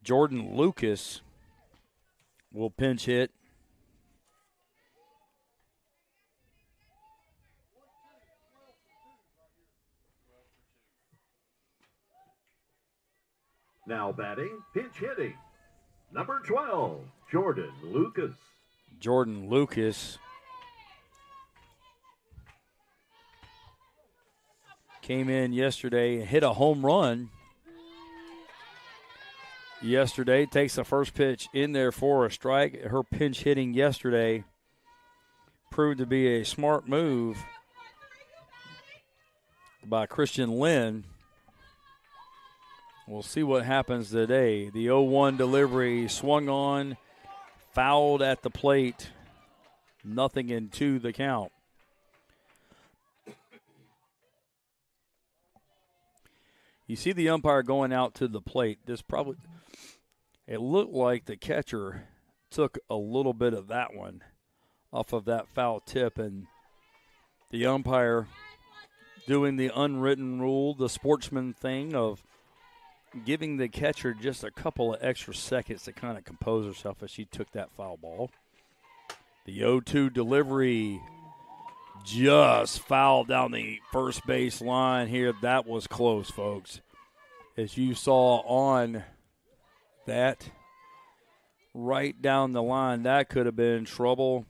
Jordan Lucas will pinch hit. Now batting, pinch hitting, number 12, Jordan Lucas. Jordan Lucas came in yesterday and hit a home run yesterday. Takes the first pitch in there for a strike. Her pinch hitting yesterday proved to be a smart move by Christian Lynn. We'll see what happens today. The 0-1 delivery swung on, fouled at the plate. 0-2 the count. You see the umpire going out to the plate. It looked like the catcher took a little bit of that one off of that foul tip, and the umpire doing the unwritten rule, the sportsman thing of giving the catcher just a couple of extra seconds to kind of compose herself as she took that foul ball. The 0-2 delivery just fouled down the first base line here. That was close, folks. As you saw on that, right down the line, that could have been trouble.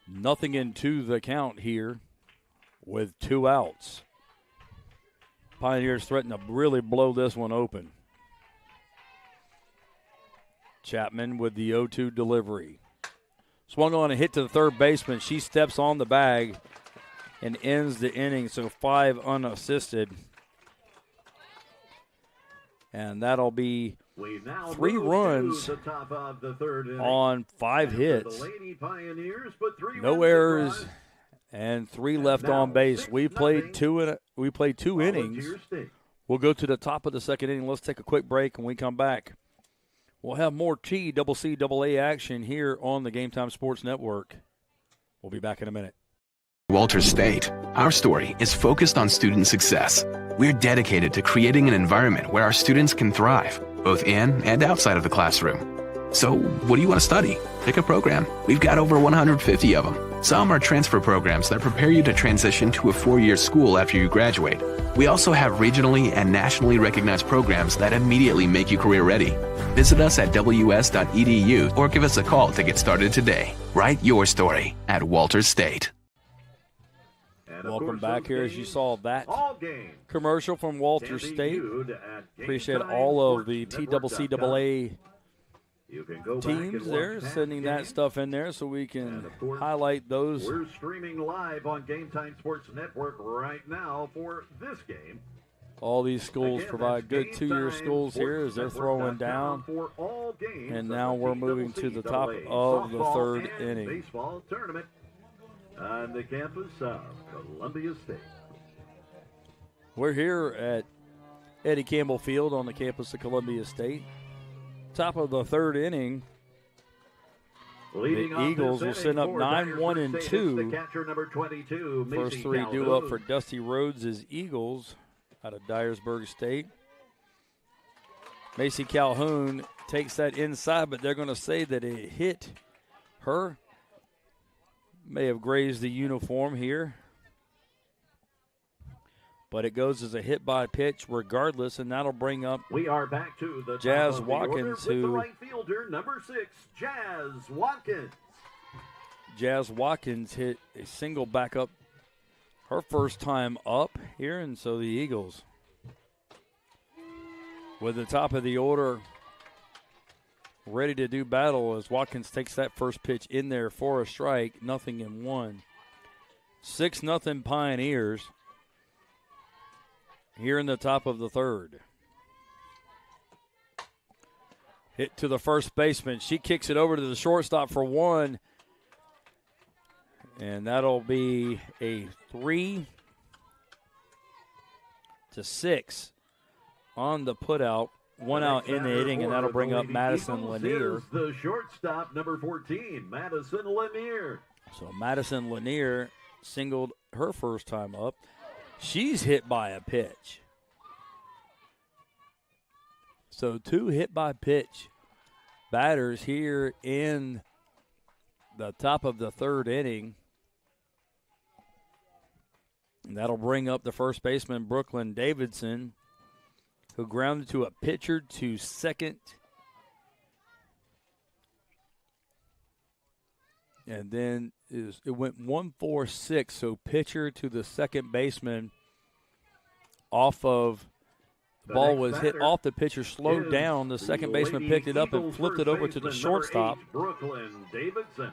Nothing into the count here with 2 outs. Pioneers threaten to really blow this one open. Chapman with the 0-2 delivery. Swung on a hit to the third baseman. She steps on the bag and ends the inning, so 5 unassisted. And that'll be 3 runs on 5 hits. No errors and 3 left on base. We played 2 innings. We'll go to the top of the second inning. Let's take a quick break. When we come back, we'll have more TCCAA action here on the Game Time Sports Network. We'll be back in a minute. Walters State. Our story is focused on student success. We're dedicated to creating an environment where our students can thrive, both in and outside of the classroom. So, what do you want to study? Pick a program. We've got over 150 of them. Some are transfer programs that prepare you to transition to a 4-year school after you graduate. We also have regionally and nationally recognized programs that immediately make you career ready. Visit us at ws.edu or give us a call to get started today. Write your story at Walters State. Welcome back here. As you saw that commercial from Walters State, appreciate all of the TCCAA teams there sending that stuff in there so we can highlight those. We're streaming live on Game Time Sports Network right now for this game. All these schools provide good 2-year schools here as they're throwing down. And now we're moving to the top of the third inning. Baseball tournament on the campus of Columbia State. We're here at Eddie Campbell Field on the campus of Columbia State. Top of the third inning. The Eagles will send up 9-1-2. First 3 due up for Dusty Rhodes' Eagles out of Dyersburg State. Macy Calhoun takes that inside, but they're going to say that it hit her. May have grazed the uniform here. But it goes as a hit by pitch regardless, and that'll bring up we are back to the Jazz Watkins, who the right fielder, number 6, Jazz Watkins. Jazz Watkins hit a single back up her first time up here, and so the Eagles with the top of the order ready to do battle as Watkins takes that first pitch in there for a strike, 0-1. 6-0 Pioneers here in the top of the third. Hit to the first baseman. She kicks it over to the shortstop for 1. And that'll be a 3-6 on the putout. 1 out in the inning, and that'll bring up Madison Lanier. The shortstop, number 14, Madison Lanier. So Madison Lanier singled her first time up. She's hit by a pitch. So 2 hit by pitch batters here in the top of the third inning. And that'll bring up the first baseman, Brooklyn Davidson, who grounded to a pitcher to second. And then it went 1-4-6, so pitcher to the second baseman off of the ball was hit off the pitcher, slowed down. The second baseman picked it up and flipped it over to the shortstop. Brooklyn Davidson.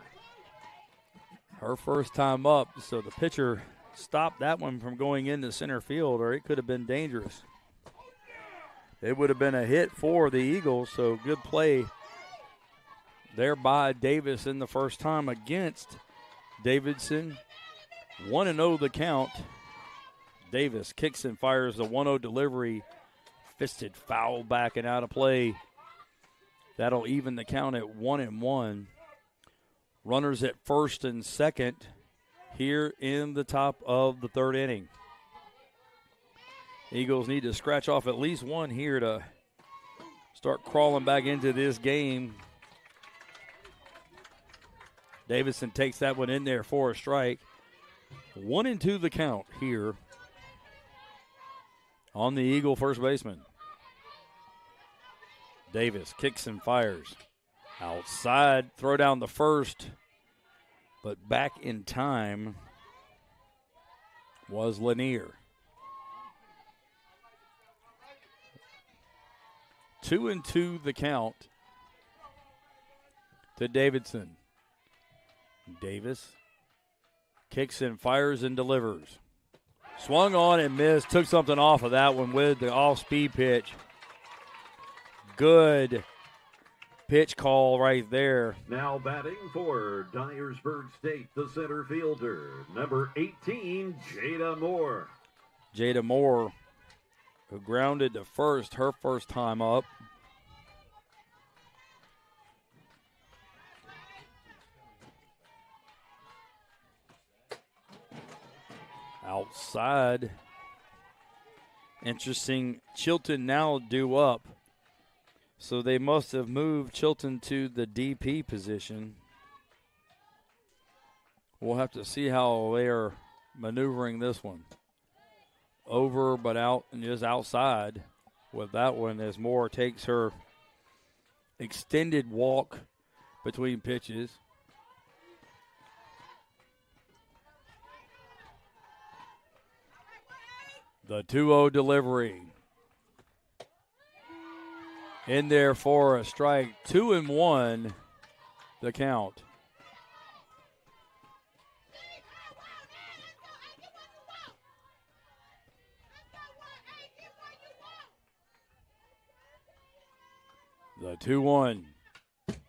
Her first time up, so the pitcher stopped that one from going into center field, or it could have been dangerous. It would have been a hit for the Eagles, so good play there by Davis in the first time against Davidson. 1-0 the count. Davis kicks and fires the 1-0 delivery. Fisted foul back and out of play. That'll even the count at 1-1. Runners at first and second here in the top of the third inning. Eagles need to scratch off at least 1 here to start crawling back into this game. Davidson takes that one in there for a strike. 1-2 the count here on the Eagle first baseman. Davis kicks and fires. Outside, throw down the first, but back in time was Lanier. 2-2 the count to Davidson. Davis kicks and fires and delivers. Swung on and missed. Took something off of that one with the off-speed pitch. Good pitch call right there. Now batting for Dyersburg State, the center fielder, number 18, Jada Moore. Jada Moore, who grounded to first her first time up. Outside. Interesting, Chilton now due up. So they must have moved Chilton to the DP position. We'll have to see how they are maneuvering this one. Over but out and just outside with that one as Moore takes her extended walk between pitches. The 2-0 delivery. In there for a strike. 2-1 the count. The 2-1.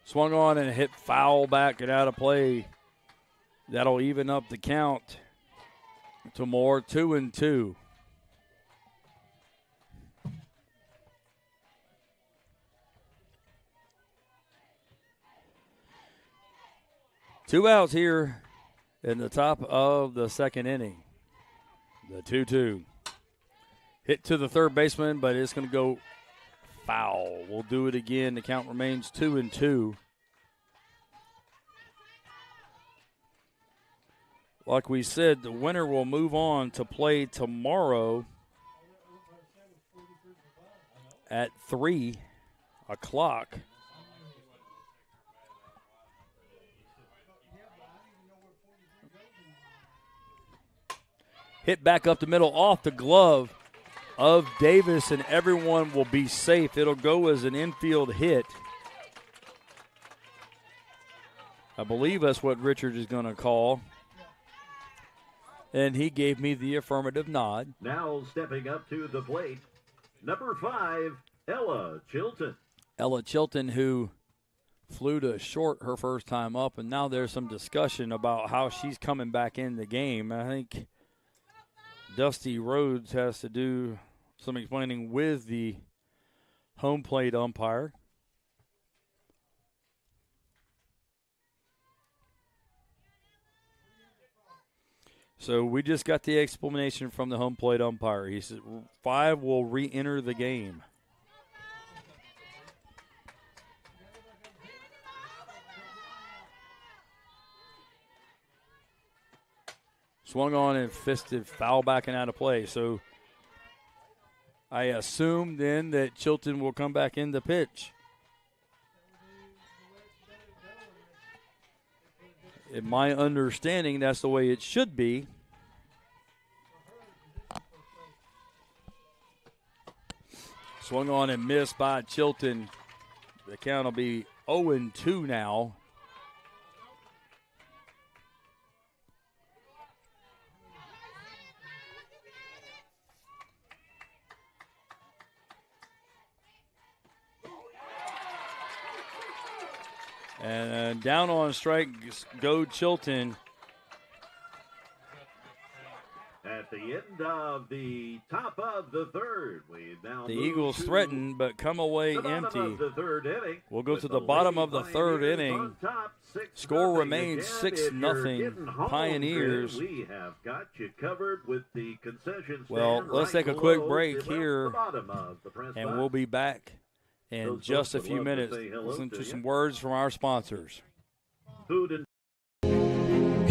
Swung on and hit foul back and out of play. That'll even up the count to Moore. 2-2. Two outs here in the top of the second inning. The 2-2. Hit to the third baseman, but it's going to go foul. We'll do it again. The count remains 2-2. Like we said, the winner will move on to play tomorrow at 3 o'clock. Hit back up the middle off the glove of Davis, and everyone will be safe. It'll go as an infield hit. I believe that's what Richard is going to call. And he gave me the affirmative nod. Now stepping up to the plate, number 5, Ella Chilton. Ella Chilton, who flew to short her first time up, and now there's some discussion about how she's coming back in the game. I think Dusty Rhodes has to do some explaining with the home plate umpire. So we just got the explanation from the home plate umpire. He said 5 will re-enter the game. Swung on and fisted foul back and out of play. So I assume then that Chilton will come back in the pitch. In my understanding, that's the way it should be. Swung on and missed by Chilton. The count will be 0-2 now. And down on strike, go Chilton. At the end of the top of the third, we now The move Eagles to threaten, but come away the bottom empty. of the third inning. We'll go With to the bottom of the Lady third Pioneers inning. on top, 6-0. Score remains Again, 6-0 if you're getting home, Pioneers. We have got you covered with the concession stand. Well, let's right take a quick below break the here, bottom of the press and box. we'll be back in Those just a folks would few love to minutes. say hello Listen to to you. some words from our sponsors. Food and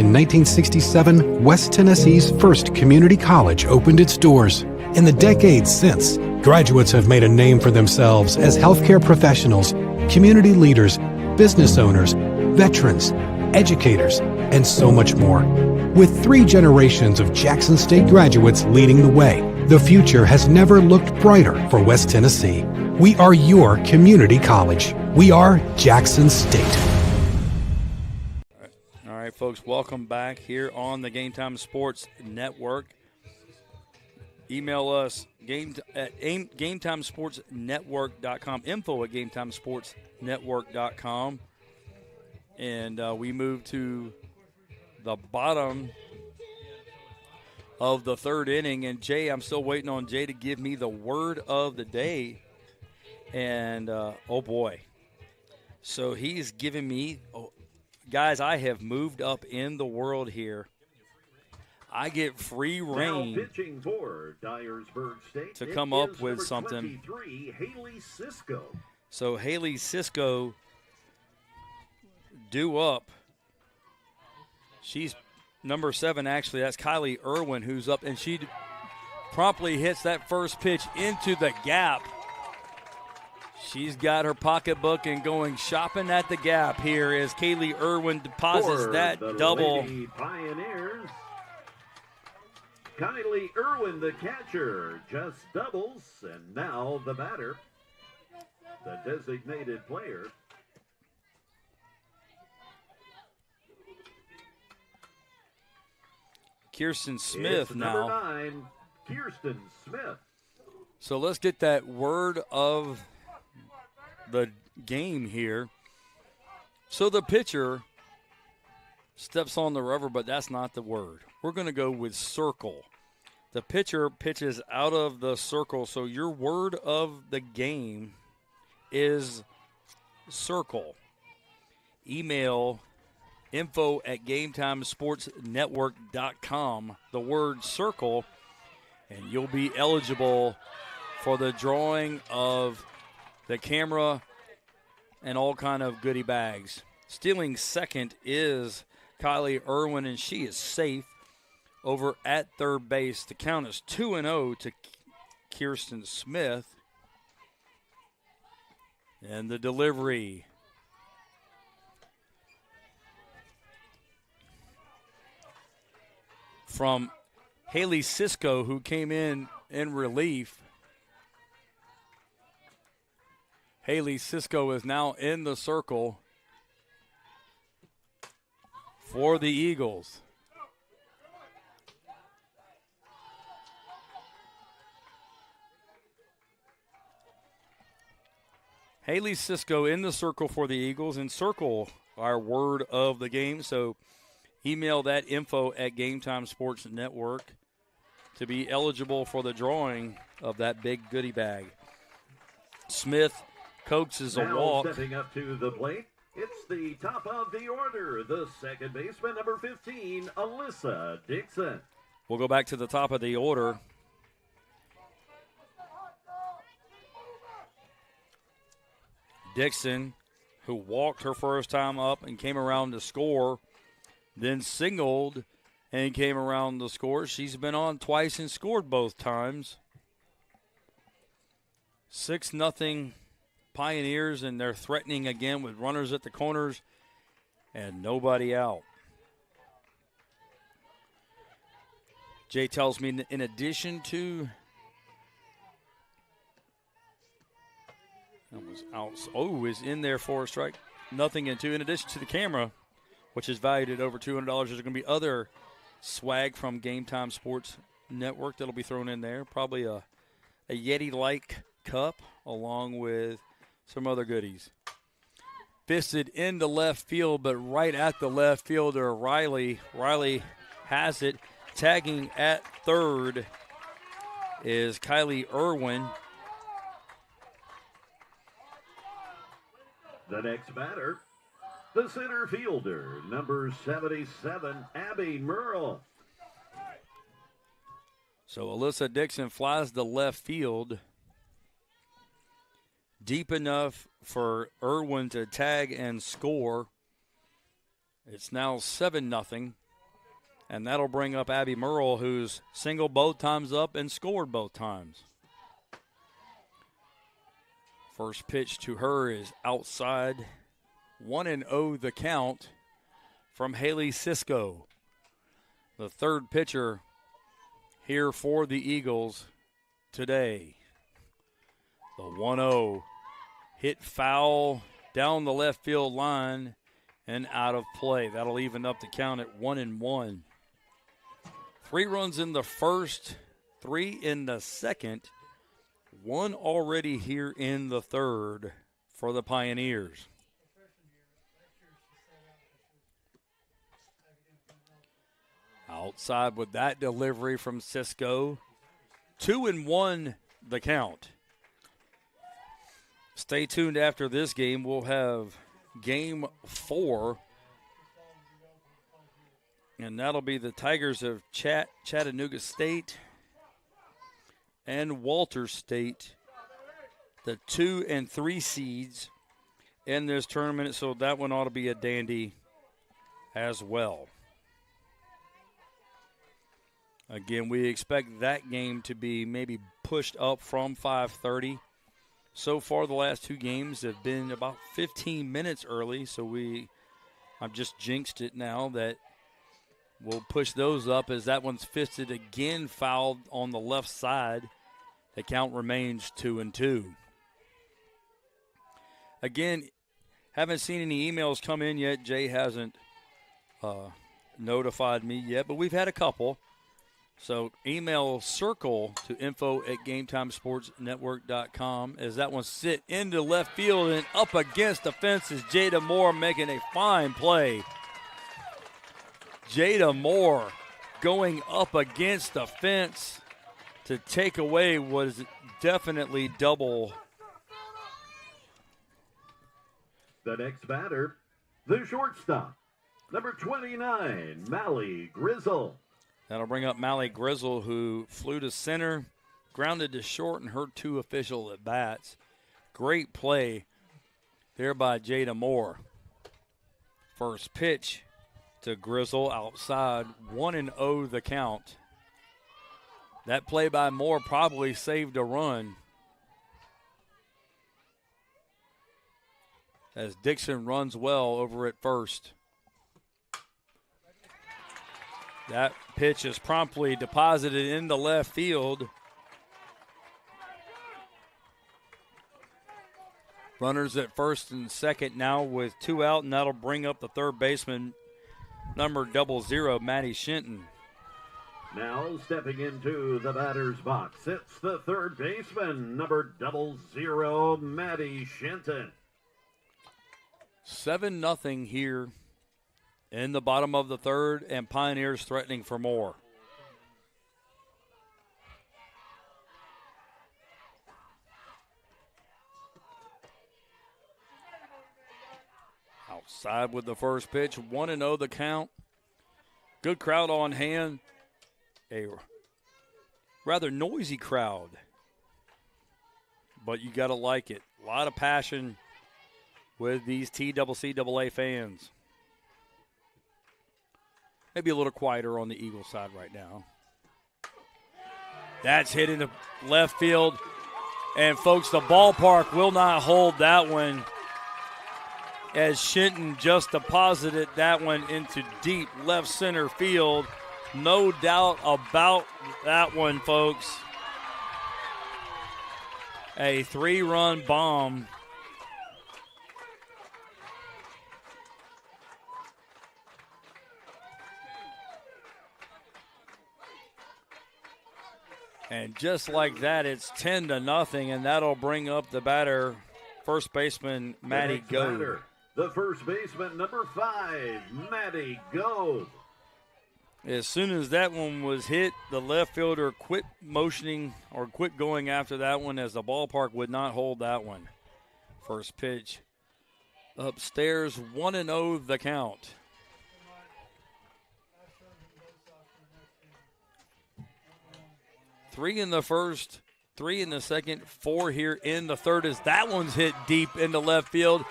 In 1967, West Tennessee's first community college opened its doors. In the decades since, graduates have made a name for themselves as healthcare professionals, community leaders, business owners, veterans, educators, and so much more. With 3 generations of Jackson State graduates leading the way, the future has never looked brighter for West Tennessee. We are your community college. We are Jackson State. All right, folks, welcome back here on the Game Time Sports Network. Email us at GameTimeSportsNetwork.com, info at GameTimeSportsNetwork.com. And we move to the bottom of the third inning. And, Jay, I'm still waiting on Jay to give me the word of the day. And, oh, boy. So he's giving me guys, I have moved up in the world here. I get free reign pitching for Dyersburg State, to come up with something. Haley Cisco. So Haley Cisco due up. She's number 7, actually. That's Kylie Irwin who's up, and she promptly hits that first pitch into the gap. She's got her pocketbook and going shopping at the gap here as Kaylee Irwin deposits that double. Lady Pioneers, Kylie Irwin, the catcher, just doubles, and now the batter, the designated player. Kirsten Smith now. Number 9, Kirsten Smith. So let's get that word of the game here. So the pitcher steps on the rubber, but that's not the word. We're going to go with circle. The pitcher pitches out of the circle, so your word of the game is circle. Email info at GameTimeSportsNetwork.com, the word circle, and you'll be eligible for the drawing of the camera and all kind of goodie bags. Stealing second is Kylie Irwin, and she is safe over at third base. The count is 2-0 to Kirsten Smith. And the delivery from Haley Cisco, who came in relief. Haley Cisco is now in the circle for the Eagles. Haley Cisco in the circle for the Eagles, and circle our word of the game. So email that info at Game Time Sports Network to be eligible for the drawing of that big goodie bag. Smith coaxes a walk. Stepping up to the plate, it's the top of the order, the second baseman, number 15, Alyssa Dixon. We'll go back to the top of the order. Dixon, who walked her first time up and came around to score, then singled and came around to score. She's been on twice and scored both times. 6-0 Pioneers, and they're threatening again with runners at the corners and nobody out. Jay tells me in addition to that was out. Oh, is in there for a strike. 0-2. In addition to the camera, which is valued at over $200, there's going to be other swag from Game Time Sports Network that'll be thrown in there. Probably a Yeti-like cup along with some other goodies. Fisted into left field, but right at the left fielder, Riley. Riley has it. Tagging at third is Kylie Irwin. The next batter, the center fielder, number 77, Abby Merle. So Alyssa Dixon flies to left field. Deep enough for Irwin to tag and score. It's now 7-0. And that'll bring up Abby Merle, who's singled both times up and scored both times. First pitch to her is outside. 1-0 the count from Haley Cisco. The third pitcher here for the Eagles today. The 1-0 hit foul down the left field line and out of play. That'll even up the count at 1-1. 3 runs in the first, 3 in the second, 1 already here in the third for the Pioneers. Outside with that delivery from Cisco. 2-1 the count. Stay tuned after this game. We'll have game 4. And that'll be the Tigers of Chattanooga State and Walters State, the 2 and 3 seeds in this tournament. So that one ought to be a dandy as well. Again, we expect that game to be maybe pushed up from 5:30. So far, the last 2 games have been about 15 minutes early. So I've just jinxed it now that we'll push those up as that one's fisted again, fouled on the left side. The count remains 2-2. Again, haven't seen any emails come in yet. Jay hasn't notified me yet, but we've had a couple. So email circle to info@gametimesportsnetwork.com as that one sit into left field and up against the fence is Jada Moore making a fine play. Jada Moore going up against the fence to take away was definitely double. The next batter, the shortstop, number 29, Mally Grizzle. That'll bring up Mally Grizzle, who flew to center, grounded to short, and hurt 2 official at bats. Great play there by Jada Moore. First pitch to Grizzle outside, 1-0 the count. That play by Moore probably saved a run, as Dixon runs well over at first. That pitch is promptly deposited into left field. Runners at first and second now with 2 out, and that'll bring up the third baseman, number 00, Maddie Shinton. Now stepping into the batter's box, it's the third baseman, number 00, Maddie Shinton. 7-0 here in the bottom of the third, and Pioneers threatening for more. Outside with the first pitch, 1-0 the count. Good crowd on hand. A rather noisy crowd, but you got to like it. A lot of passion with these TCCAA fans. Maybe a little quieter on the Eagles side right now. That's hit into left field. And, folks, the ballpark will not hold that one, as Shinton just deposited that one into deep left center field. No doubt about that one, folks. A 3-run bomb. And just like that, it's 10-0, and that'll bring up the batter, first baseman Matty Goad. The first baseman, number 5, Matty Goad. As soon as that one was hit, the left fielder quit motioning or quit going after that one, as the ballpark would not hold that one. First pitch upstairs, 1-0 the count. Three in the first, 3 in the second, 4 here in the third, as that one's hit deep into left field.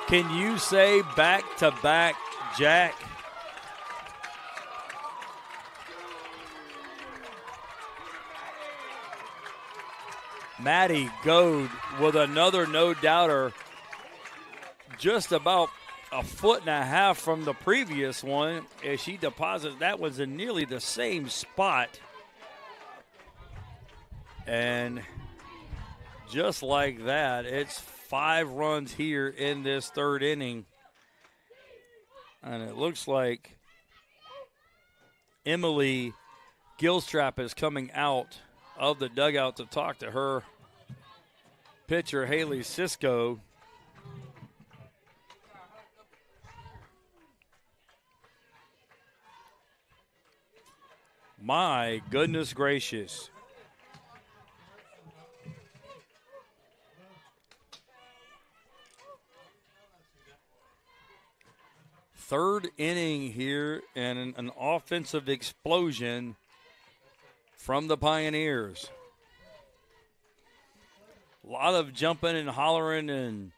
Can you say back-to-back Jack? Maddie Goad with another no-doubter, just about a foot and a half from the previous one as she deposits. That was in nearly the same spot. And just like that, it's 5 runs here in this third inning. And it looks like Emily Gilstrap is coming out of the dugout to talk to her pitcher, Haley Cisco. My goodness gracious. Third inning here and an offensive explosion from the Pioneers. A lot of jumping and hollering and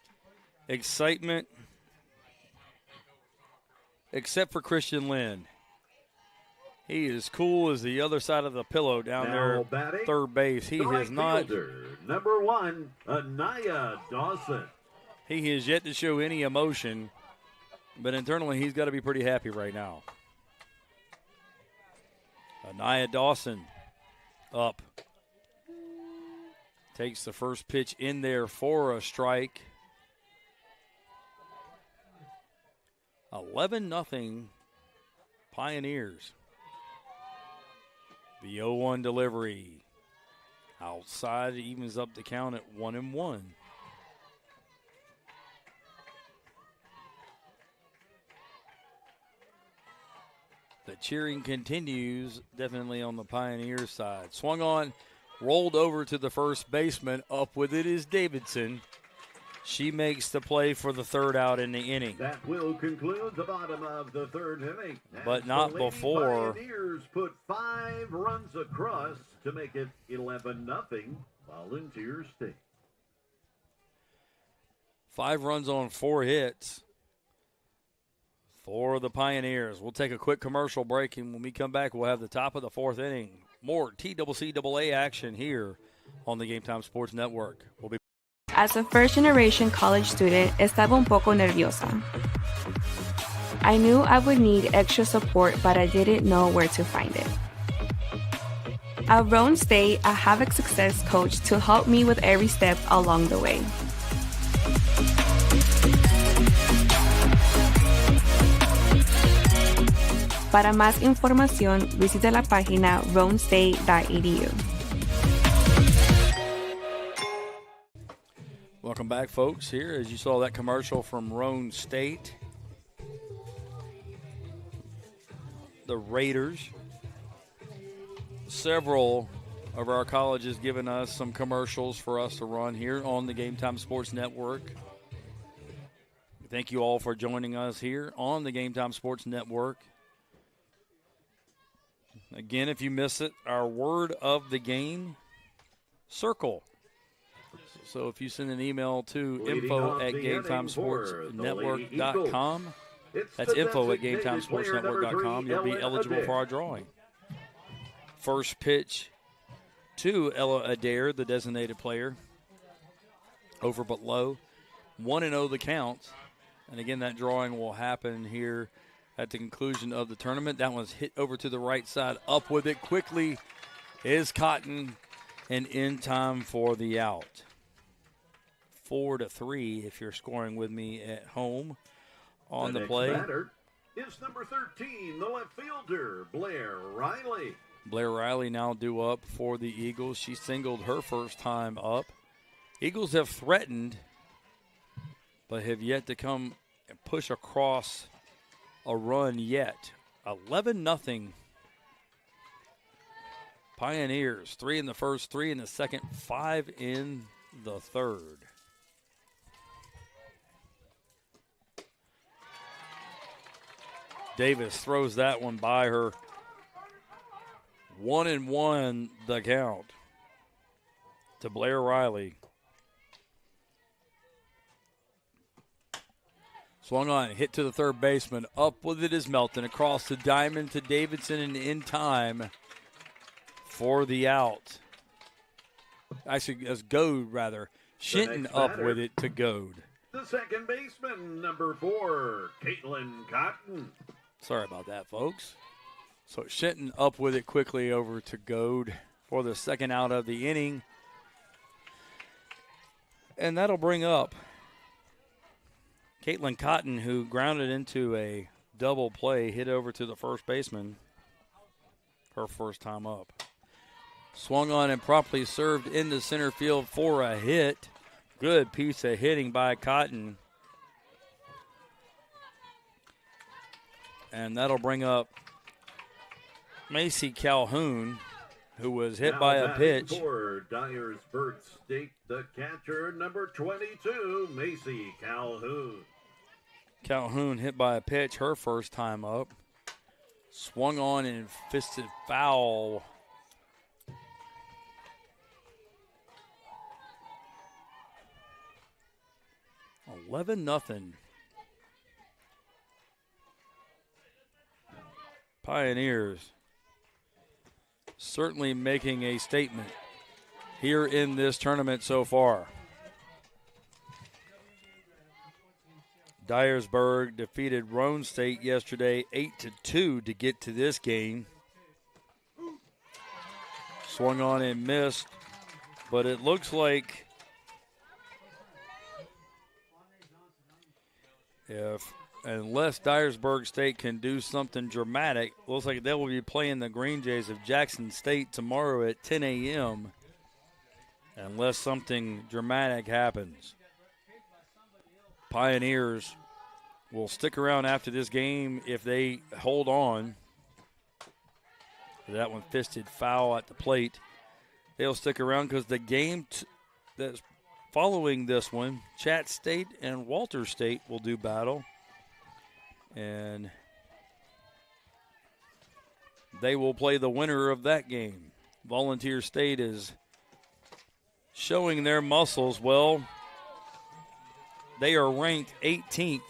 excitement, except for Christian Lynn. He is cool as the other side of the pillow down there at third base. He has not. Number 1, Anaya Dawson. He has yet to show any emotion, but internally he's got to be pretty happy right now. Anaya Dawson up. Takes the first pitch in there for a strike. 11-0 Pioneers. The 0-1 delivery. Outside, evens up the count at 1-1. The cheering continues, definitely on the Pioneer side. Swung on, rolled over to the first baseman. Up with it is Davidson. She makes the play for the third out in the inning. That will conclude the bottom of the third inning. But not the Lady before. Pioneers put 5 runs across to make it 11-0 Volunteer State. 5 runs on 4 hits for the Pioneers. We'll take a quick commercial break, and when we come back, we'll have the top of the 4th inning. More TCCAA action here on the Game Time Sports Network. We'll be As a first-generation college student, estaba un poco nerviosa. I knew I would need extra support, but I didn't know where to find it. At Roan State, I have a success coach to help me with every step along the way. Para más información, visita la página roanstate.edu. Welcome back, folks, here. As you saw that commercial from Roan State, the Raiders, several of our colleges giving us some commercials for us to run here on the Game Time Sports Network. Thank you all for joining us here on the Game Time Sports Network. Again, if you miss it, our word of the game, circle. So if you send an email to info@GameTimeSportsNetwork.com, that's info@GameTimeSportsNetwork.com, you'll be eligible for our drawing. First pitch to Ella Adair, the designated player, over but low. 1-0 the count. And again, that drawing will happen here at the conclusion of the tournament. That one's hit over to the right side. Up with it quickly is Cotton, and in time for the out. 4-3 if you're scoring with me at home on the play. Next batter is number 13, the left fielder, Blair Riley. Blair Riley now due up for the Eagles. She singled her first time up. Eagles have threatened, but have yet to come and push across a run yet. 11-0 Pioneers. 3 in the first, 3 in the second, 5 in the third. Davis throws that one by her. 1-1 the count to Blair Riley. Swung on, hit to the third baseman. Up with it is Melton. Across the diamond to Davidson, and in time for the out. Actually, as Goad, rather. Shinton up with it to Goad. The second baseman, number 4, Caitlin Cotton. Sorry about that, folks. So Shinton up with it quickly over to Goad for the second out of the inning. And that'll bring up Caitlin Cotton, who grounded into a double play, hit over to the first baseman. Her first time up. Swung on and promptly served into center field for a hit. Good piece of hitting by Cotton. And that'll bring up Macy Calhoun, who was hit by a pitch. For Dyersburg State, the catcher, number 22, Macy Calhoun. Calhoun hit by a pitch her first time up. Swung on and fisted foul. $11-0. Pioneers certainly making a statement here in this tournament so far. Dyersburg defeated Roane State yesterday 8-2 to get to this game. Swung on and missed, but it looks like unless Dyersburg State can do something dramatic, looks like they will be playing the Green Jays of Jackson State tomorrow at 10 a.m. unless something dramatic happens. Pioneers will stick around after this game if they hold on. That one fisted foul at the plate. They'll stick around because the game that's following this one, Chat State and Walter State will do battle. And they will play the winner of that game. Volunteer State is showing their muscles. Well, they are ranked 18th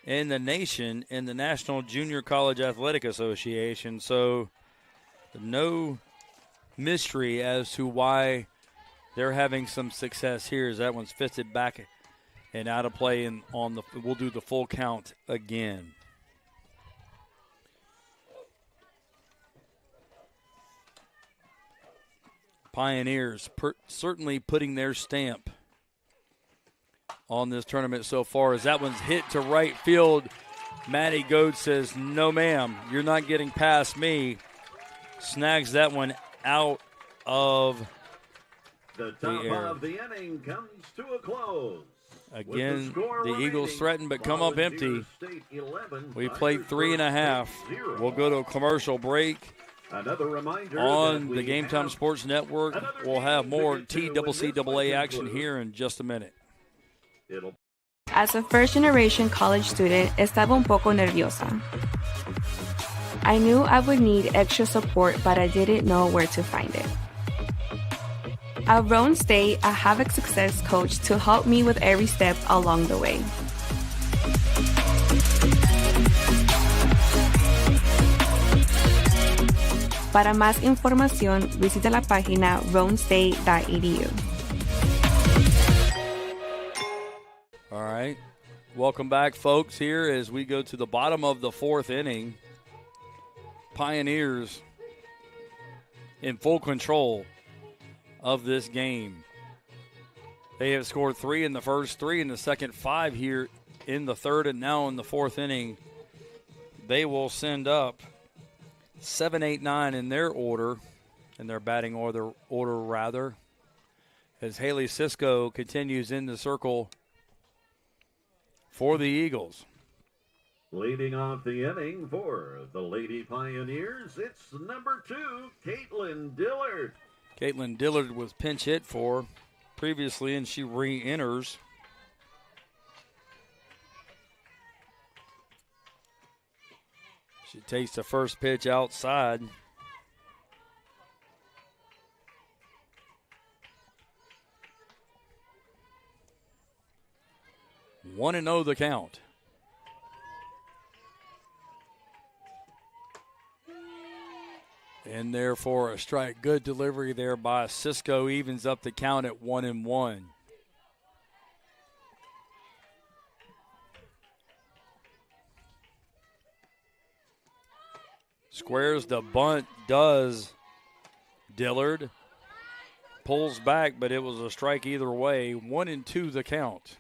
in the nation in the National Junior College Athletic Association. So no mystery as to why they're having some success here, as that one's fisted back and out of play, and we'll do the full count again. Pioneers certainly putting their stamp on this tournament so far, as that one's hit to right field. Maddie Goad says, "No, ma'am, you're not getting past me." Snags that one out of the top of the inning comes to a close. Again, the Eagles threaten but come up empty. We played 3.5. We'll go to a commercial break. Another reminder on the Game Time Sports Network. We'll have more TCCAA action here in just a minute. As a first-generation college student, estaba un poco nerviosa. I knew I would need extra support, but I didn't know where to find it. At Roane State, I have a success coach to help me with every step along the way. Para más información, visita la página roanestate.edu. All right. Welcome back, folks, here as we go to the bottom of the fourth inning. Pioneers in full control of this game. They have scored 3 in the first, 3 in the second, 5 here in the third, and now in the fourth inning. They will send up 7, 8, 9 in their order, in their batting order, as Haley Cisco continues in the circle for the Eagles. Leading off the inning for the Lady Pioneers, it's number 2, Caitlin Dillard. Caitlin Dillard was pinch hit for previously, and she re-enters. She takes the first pitch outside. One and 0 the count. In there for a strike. Good delivery there by Cisco. Evens up the count at 1-1. Squares the bunt, does Dillard. Pulls back, but it was a strike either way. 1-2 the count.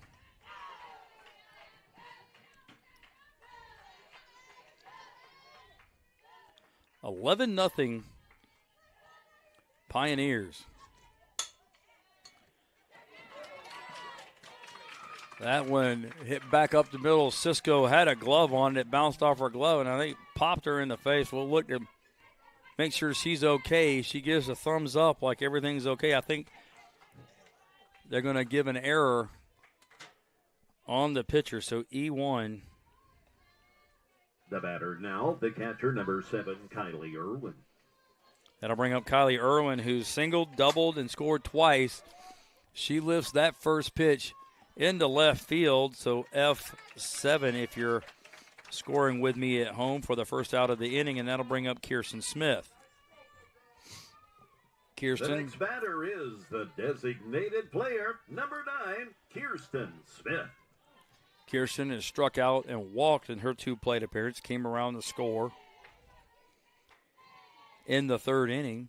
$11-0 Pioneers. That one hit back up the middle. Cisco had a glove on it. It bounced off her glove, and I think popped her in the face. We'll look to make sure she's okay. She gives a thumbs up like everything's okay. I think they're going to give an error on the pitcher, so E1. The batter now, the catcher, number 7, Kylie Irwin. That'll bring up Kylie Irwin, who singled, doubled, and scored twice. She lifts that first pitch into left field, so F7 if you're scoring with me at home for the first out of the inning, and that'll bring up Kirsten Smith. Kirsten. The next batter is the designated player, number 9, Kirsten Smith. Kirsten has struck out and walked in her 2 plate appearance, came around to score in the 3rd inning.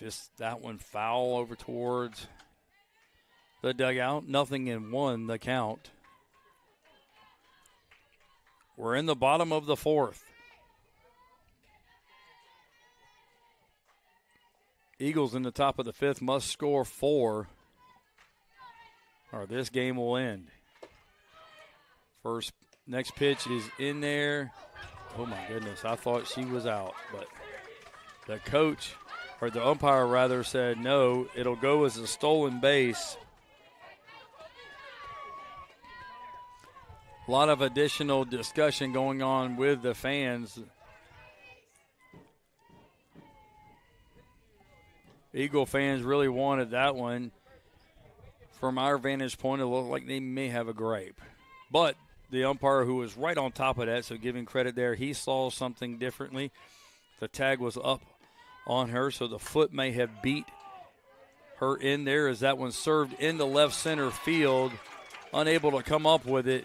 Just that one foul over towards the dugout. 0-1 the count. We're in the bottom of the 4th. Eagles in the top of the 5th must score 4 or this game will end. Next pitch is in there. Oh my goodness, I thought she was out, but the coach, or the umpire rather, said no, it'll go as a stolen base. A lot of additional discussion going on with the fans. Eagle fans really wanted that one. From our vantage point, it looked like they may have a gripe. But the umpire, who was right on top of that, so giving credit there, he saw something differently. The tag was up on her, so the foot may have beat her in there as that one served into left center field. Unable to come up with it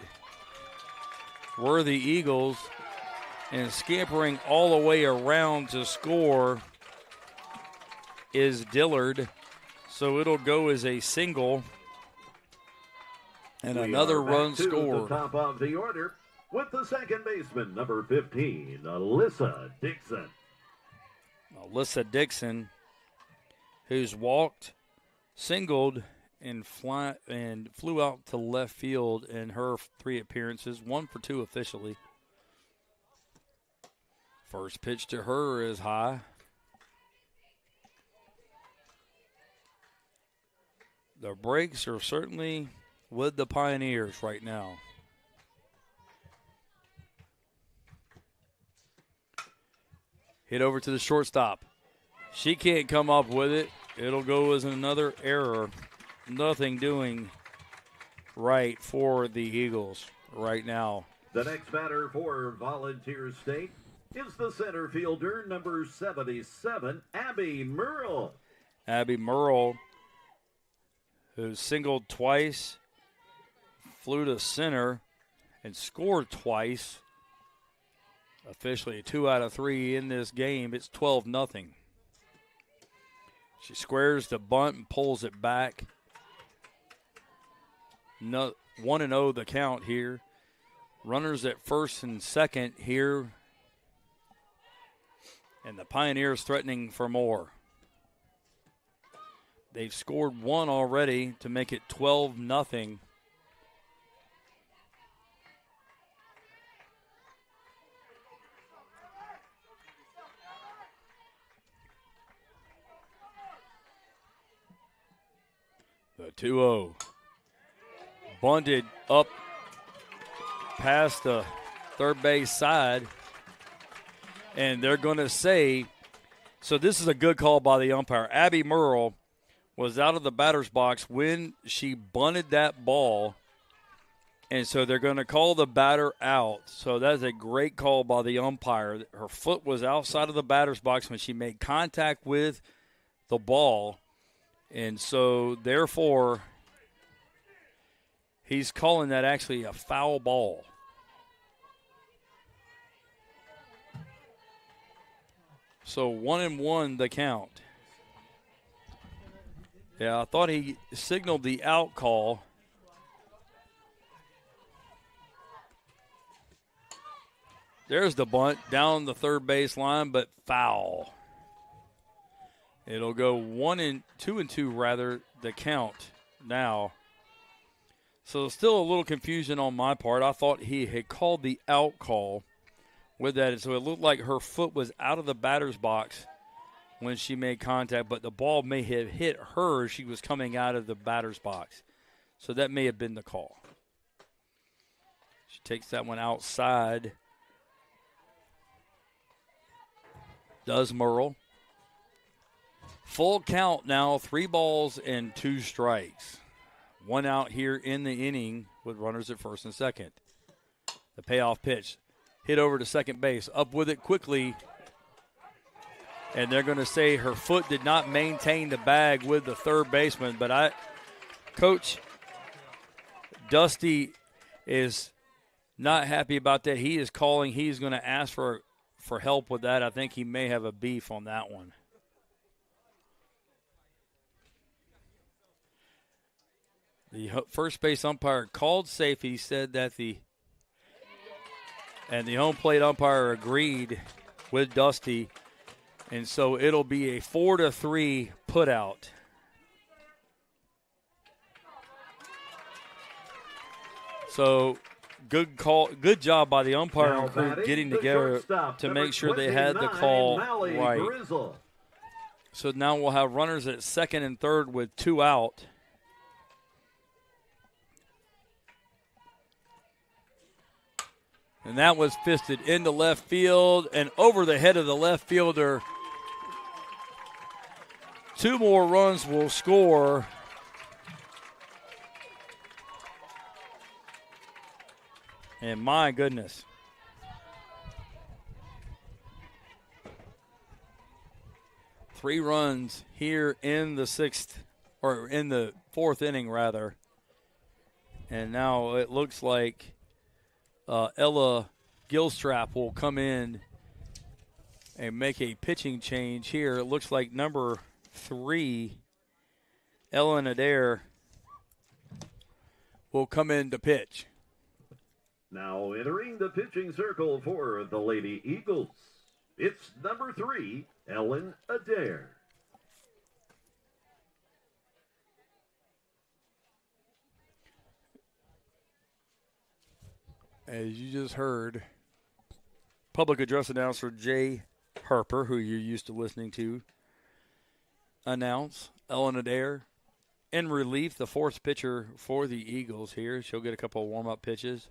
were the Eagles, and scampering all the way around to score is Dillard. So it'll go as a single. And another run scored. The top of the order with the second baseman, number 15, Alyssa Dixon. Alyssa Dixon, who's walked, singled, and flew out to left field in her 3 appearances, 1 for 2 officially. First pitch to her is high. The breaks are certainly with the Pioneers right now. Hit over to the shortstop. She can't come up with it. It'll go as another error. Nothing doing right for the Eagles right now. The next batter for Volunteer State is the center fielder, number 77, Abby Merle. Abby Merle, who singled twice, flew to center, and scored twice. Officially 2 out of 3 in this game. It's 12-0. She squares the bunt and pulls it back. 1-0 the count here. Runners at first and second here. And the Pioneers threatening for more. They've scored 1 already to make it 12-0. The 2-0. Bunted up past the third base side. And they're going to say, so this is a good call by the umpire. Abby Merle was out of the batter's box when she bunted that ball And so they're going to call the batter out. So that's a great call by the umpire. Her foot was outside of the batter's box when she made contact with the ball. And so, therefore, he's calling that actually a foul ball. So 1-1 the count. Yeah, I thought he signaled the out call. There's the bunt down the third base line, but foul. It'll go 2-2 rather, the count now. So still a little confusion on my part. I thought he had called the out call with that. So it looked like her foot was out of the batter's box when she made contact, but the ball may have hit her as she was coming out of the batter's box. So that may have been the call. She takes that one outside. Does Merle. Full count now, 3 balls and 2 strikes. 1 out here in the inning with runners at first and second. The payoff pitch. Hit over to second base. Up with it quickly. And they're going to say her foot did not maintain the bag with the third baseman. But Coach Dusty is not happy about that. He is calling. He's going to ask for help with that. I think he may have a beef on that one. The first base umpire called safe. He said that the home plate umpire agreed with Dusty, and so it'll be a 4-3 put out. So good call, good job by the umpire and crew getting together to make sure they had the call right. So now we'll have runners at second and third with 2 out. And that was fisted into left field and over the head of the left fielder. 2 more runs will score. And my goodness. Three runs here in the 6th, or in the 4th inning, rather. And now it looks like Ella Gilstrap will come in and make a pitching change here. It looks like number 3, Ellen Adair, will come in to pitch. Now entering the pitching circle for the Lady Eagles, it's number 3, Ellen Adair. As you just heard, public address announcer Jay Harper, who you're used to listening to, announce Ellen Adair in relief, the 4th pitcher for the Eagles here. She'll get a couple of warm-up pitches.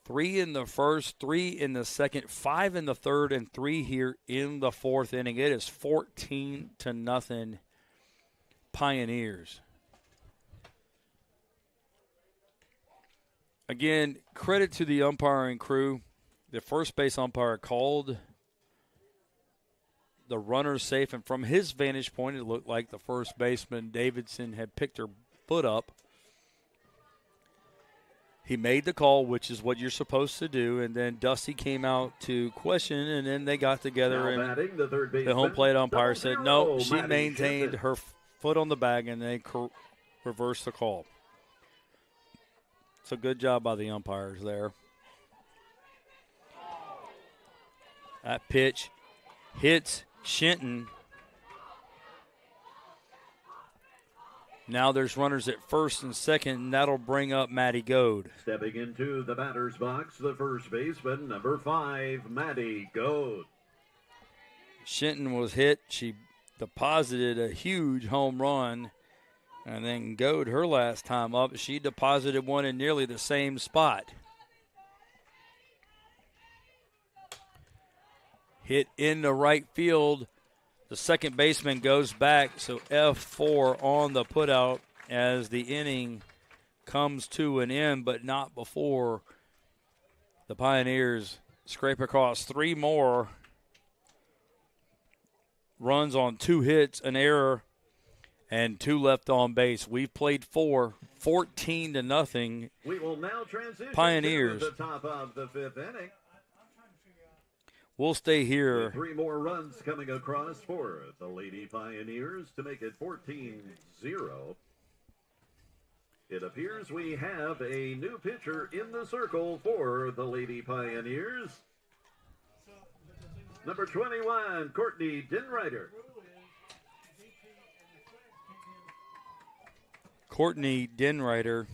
3 in the first, 3 in the second, 5 in the third, and 3 here in the 4th inning. It is 14-0 Pioneers. Again, credit to the umpiring crew. The first base umpire called the runner safe, and from his vantage point, it looked like the first baseman, Davidson, had picked her foot up. He made the call, which is what you're supposed to do, and then Dusty came out to question, and then they got together, and the home plate umpire said, no, she maintained her foot on the bag, and they reversed the call. So good job by the umpires there. That pitch hits Shenton. Now there's runners at first and second, and that'll bring up Maddie Goad. Stepping into the batter's box, the first baseman, number 5, Maddie Goad. Shenton was hit. She deposited a huge home run. And then Goad, her last time up, she deposited one in nearly the same spot. Hit in the right field. The second baseman goes back, so F4 on the putout as the inning comes to an end, but not before the Pioneers scrape across 3 more runs on 2 hits, an error, and 2 left on base. We've played 4, 14-0. We will now transition Pioneers. to the top of the 5th inning. We'll stay here. 3 more runs coming across for the Lady Pioneers to make it 14-0. It appears we have a new pitcher in the circle for the Lady Pioneers. Number 21, Courtney Dinreiter. Courtney Dinreiter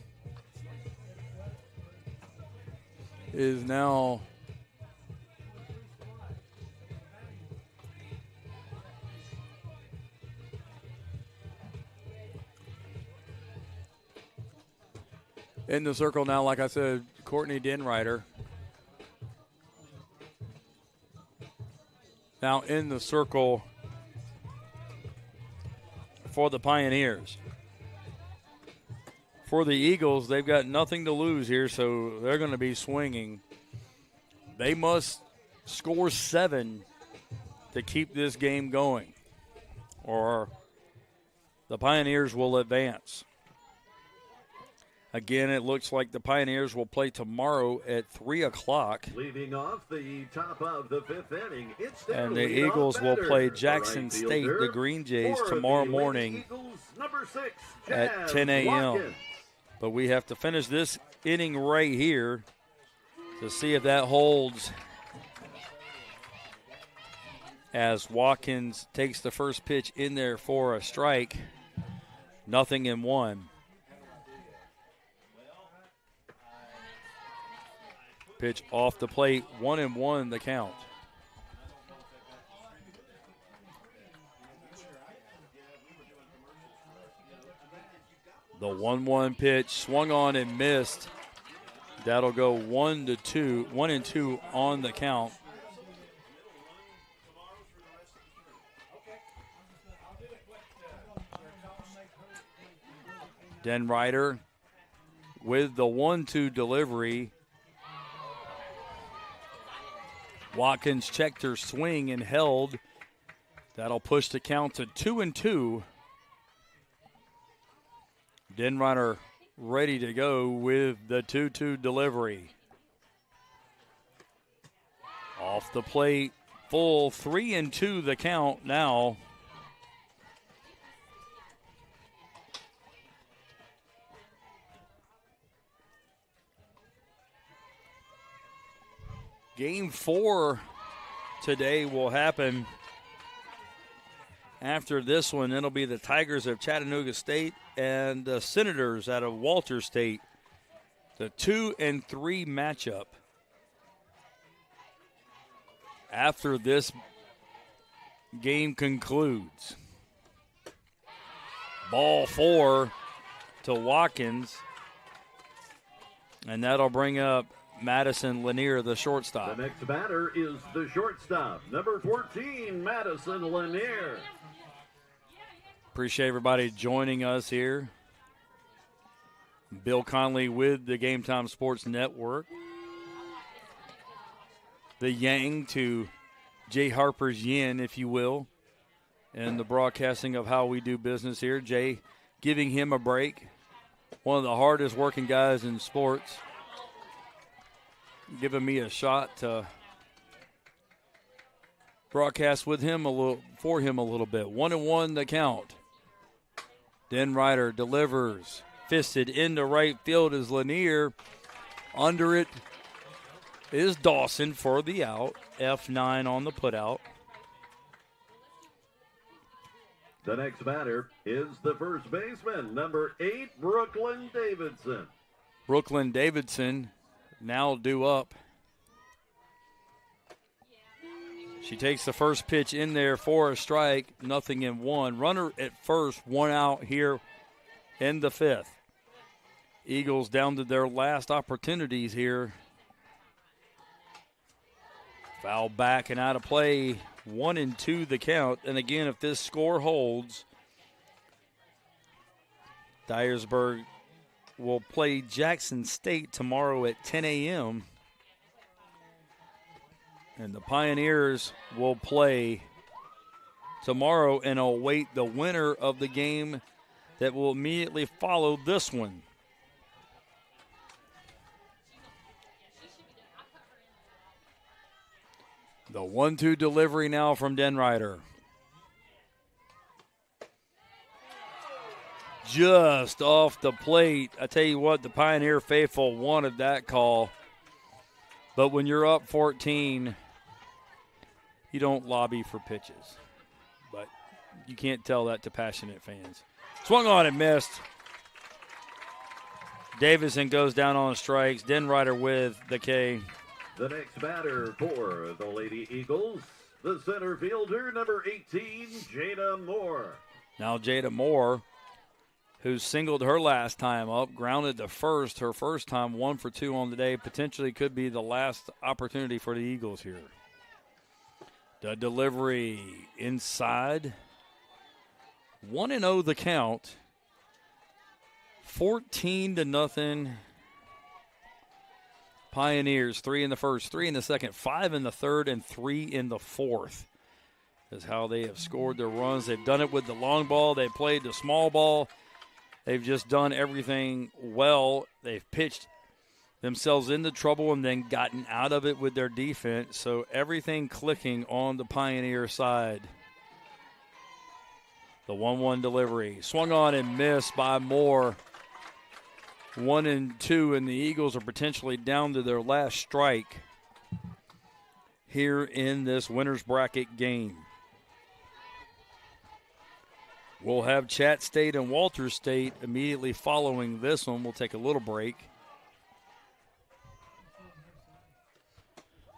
is now in the circle now, like I said, Courtney Dinreiter. Now in the circle for the Pioneers. For the Eagles, they've got nothing to lose here, so they're going to be swinging. They must score 7 to keep this game going, or the Pioneers will advance. Again, it looks like the Pioneers will play tomorrow at 3 o'clock. Leading off the top of the 5th inning, it's and the Eagles will play Jackson State, the Green Jays, tomorrow morning Eagles, number 6, at 10 a.m. But we have to finish this inning right here to see if that holds, as Watkins takes the first pitch in there for a strike. 0-1. Pitch off the plate, 1-1 the count. The 1-1 pitch swung on and missed. That'll go 1-2 on the count. Dinreiter with the 1-2 delivery. Watkins checked her swing and held. That'll push the count to 2-2. Dinreiter ready to go with the 2-2 delivery. Off the plate, full 3-2 the count now. Game 4 today will happen after this one. It'll be the Tigers of Chattanooga State and the Senators out of Walter State. The 2 and 3 matchup. After this game concludes. Ball 4 to Watkins. And that'll bring up Madison Lanier, the shortstop. The next batter is the shortstop, number 14, Madison Lanier. Appreciate everybody joining us here. Bill Conley with the Game Time Sports Network. The yang to Jay Harper's yin, if you will, and the broadcasting of how we do business here. Jay giving him a break. One of the hardest working guys in sports. Giving me a shot to broadcast with him a little, for him a little bit. 1-1 the count. Dinreiter delivers, fisted into right field as Lanier. Under it is Dawson for the out. F9 on the putout. The next batter is the first baseman, number 8, Brooklyn Davidson. Brooklyn Davidson now due up. She takes the first pitch in there for a strike, 0-1. Runner at first, 1 out here in the 5th. Eagles down to their last opportunities here. Foul back and out of play, 1-2 the count. And again, if this score holds, Dyersburg will play Jackson State tomorrow at 10 a.m. And the Pioneers will play tomorrow and await the winner of the game that will immediately follow this one. The 1-2 delivery now from Denrider. Just off the plate. I tell you what, the Pioneer faithful wanted that call. But when you're up 14, you don't lobby for pitches. But you can't tell that to passionate fans. Swung on and missed. Davison goes down on strikes. Denrider with the K. The next batter for the Lady Eagles, the center fielder, number 18, Jada Moore. Now Jada Moore, who singled her last time up, grounded to first, her first time, 1 for 2 on the day, potentially could be the last opportunity for the Eagles here. The delivery inside. 1-0 the count. 14-0. Pioneers, 3 in the first, 3 in the second, 5 in the third, and 3 in the fourth is how they have scored their runs. They've done it with the long ball. They played the small ball. They've just done everything well. They've pitched themselves into trouble and then gotten out of it with their defense. So everything clicking on the Pioneer side. The 1-1 delivery. Swung on and missed by Moore. 1-2, and the Eagles are potentially down to their last strike here in this winner's bracket game. We'll have Chat State and Walters State immediately following this one. We'll take a little break.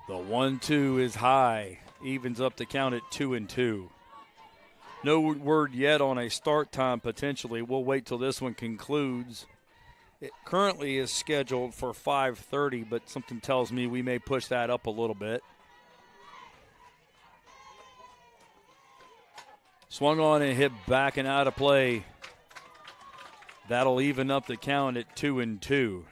The 1-2 is high, evens up the count at 2-2. No word yet on a start time potentially. We'll wait till this one concludes. It currently is scheduled for 5:30, but something tells me we may push that up a little bit. Swung on and hit back and out of play. That'll even up the count at 2-2.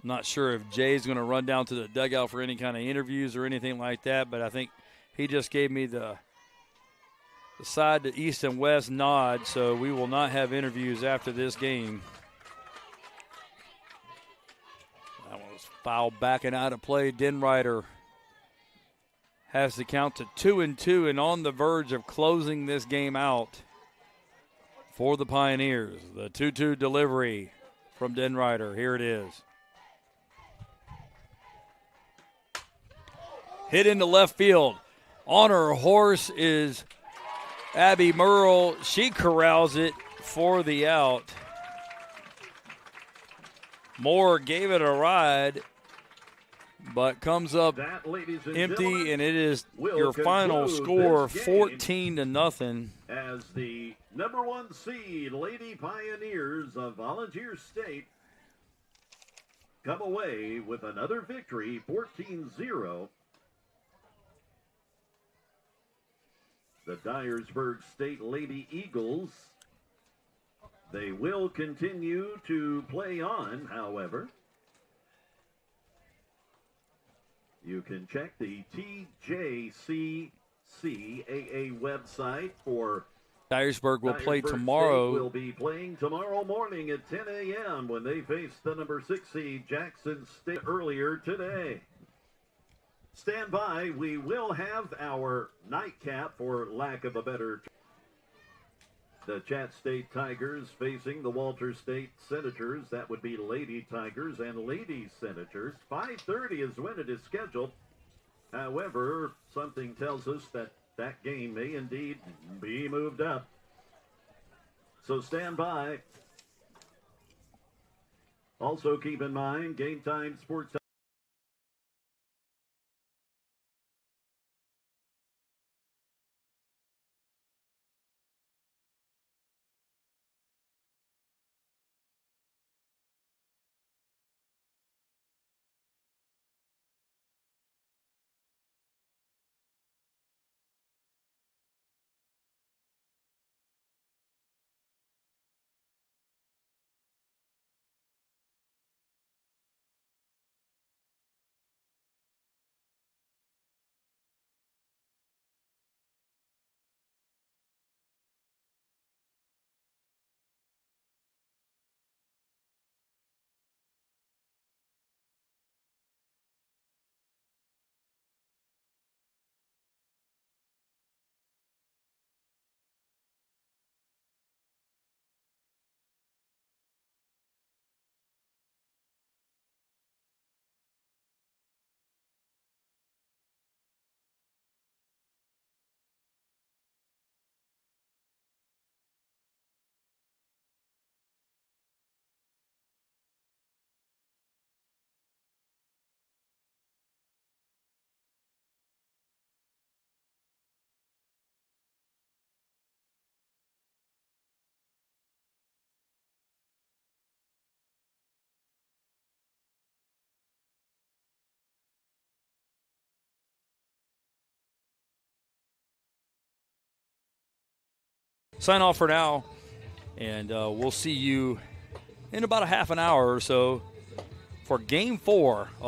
Not sure if Jay's going to run down to the dugout for any kind of interviews or anything like that, but I think he just gave me the side to east and west nod, so we will not have interviews after this game. That one was fouled back and out of play. Denrider has the count to 2-2 and on the verge of closing this game out for the Pioneers. The 2-2 delivery from Denrider. Here it is. Hit into left field. On her horse is Abby Merle. She corrals it for the out. Moore gave it a ride, but comes up empty, and it is your final score, 14-0. As the number 1 seed, Lady Pioneers of Volunteer State come away with another victory, 14-0. The Dyersburg State Lady Eagles, they will continue to play on, however. You can check the TCCAA website for Dyersburg will play tomorrow. State will be playing tomorrow morning at 10 a.m. when they face the number 6 seed Jackson State earlier today. Stand by. We will have our nightcap, for lack of a better term. The Chat State Tigers facing the Walters State Senators. That would be Lady Tigers and Lady Senators. 5:30 is when it is scheduled. However, something tells us that that game may indeed be moved up. So stand by. Also keep in mind, Game Time Sports sign off for now, and we'll see you in about a half an hour or so for Game 4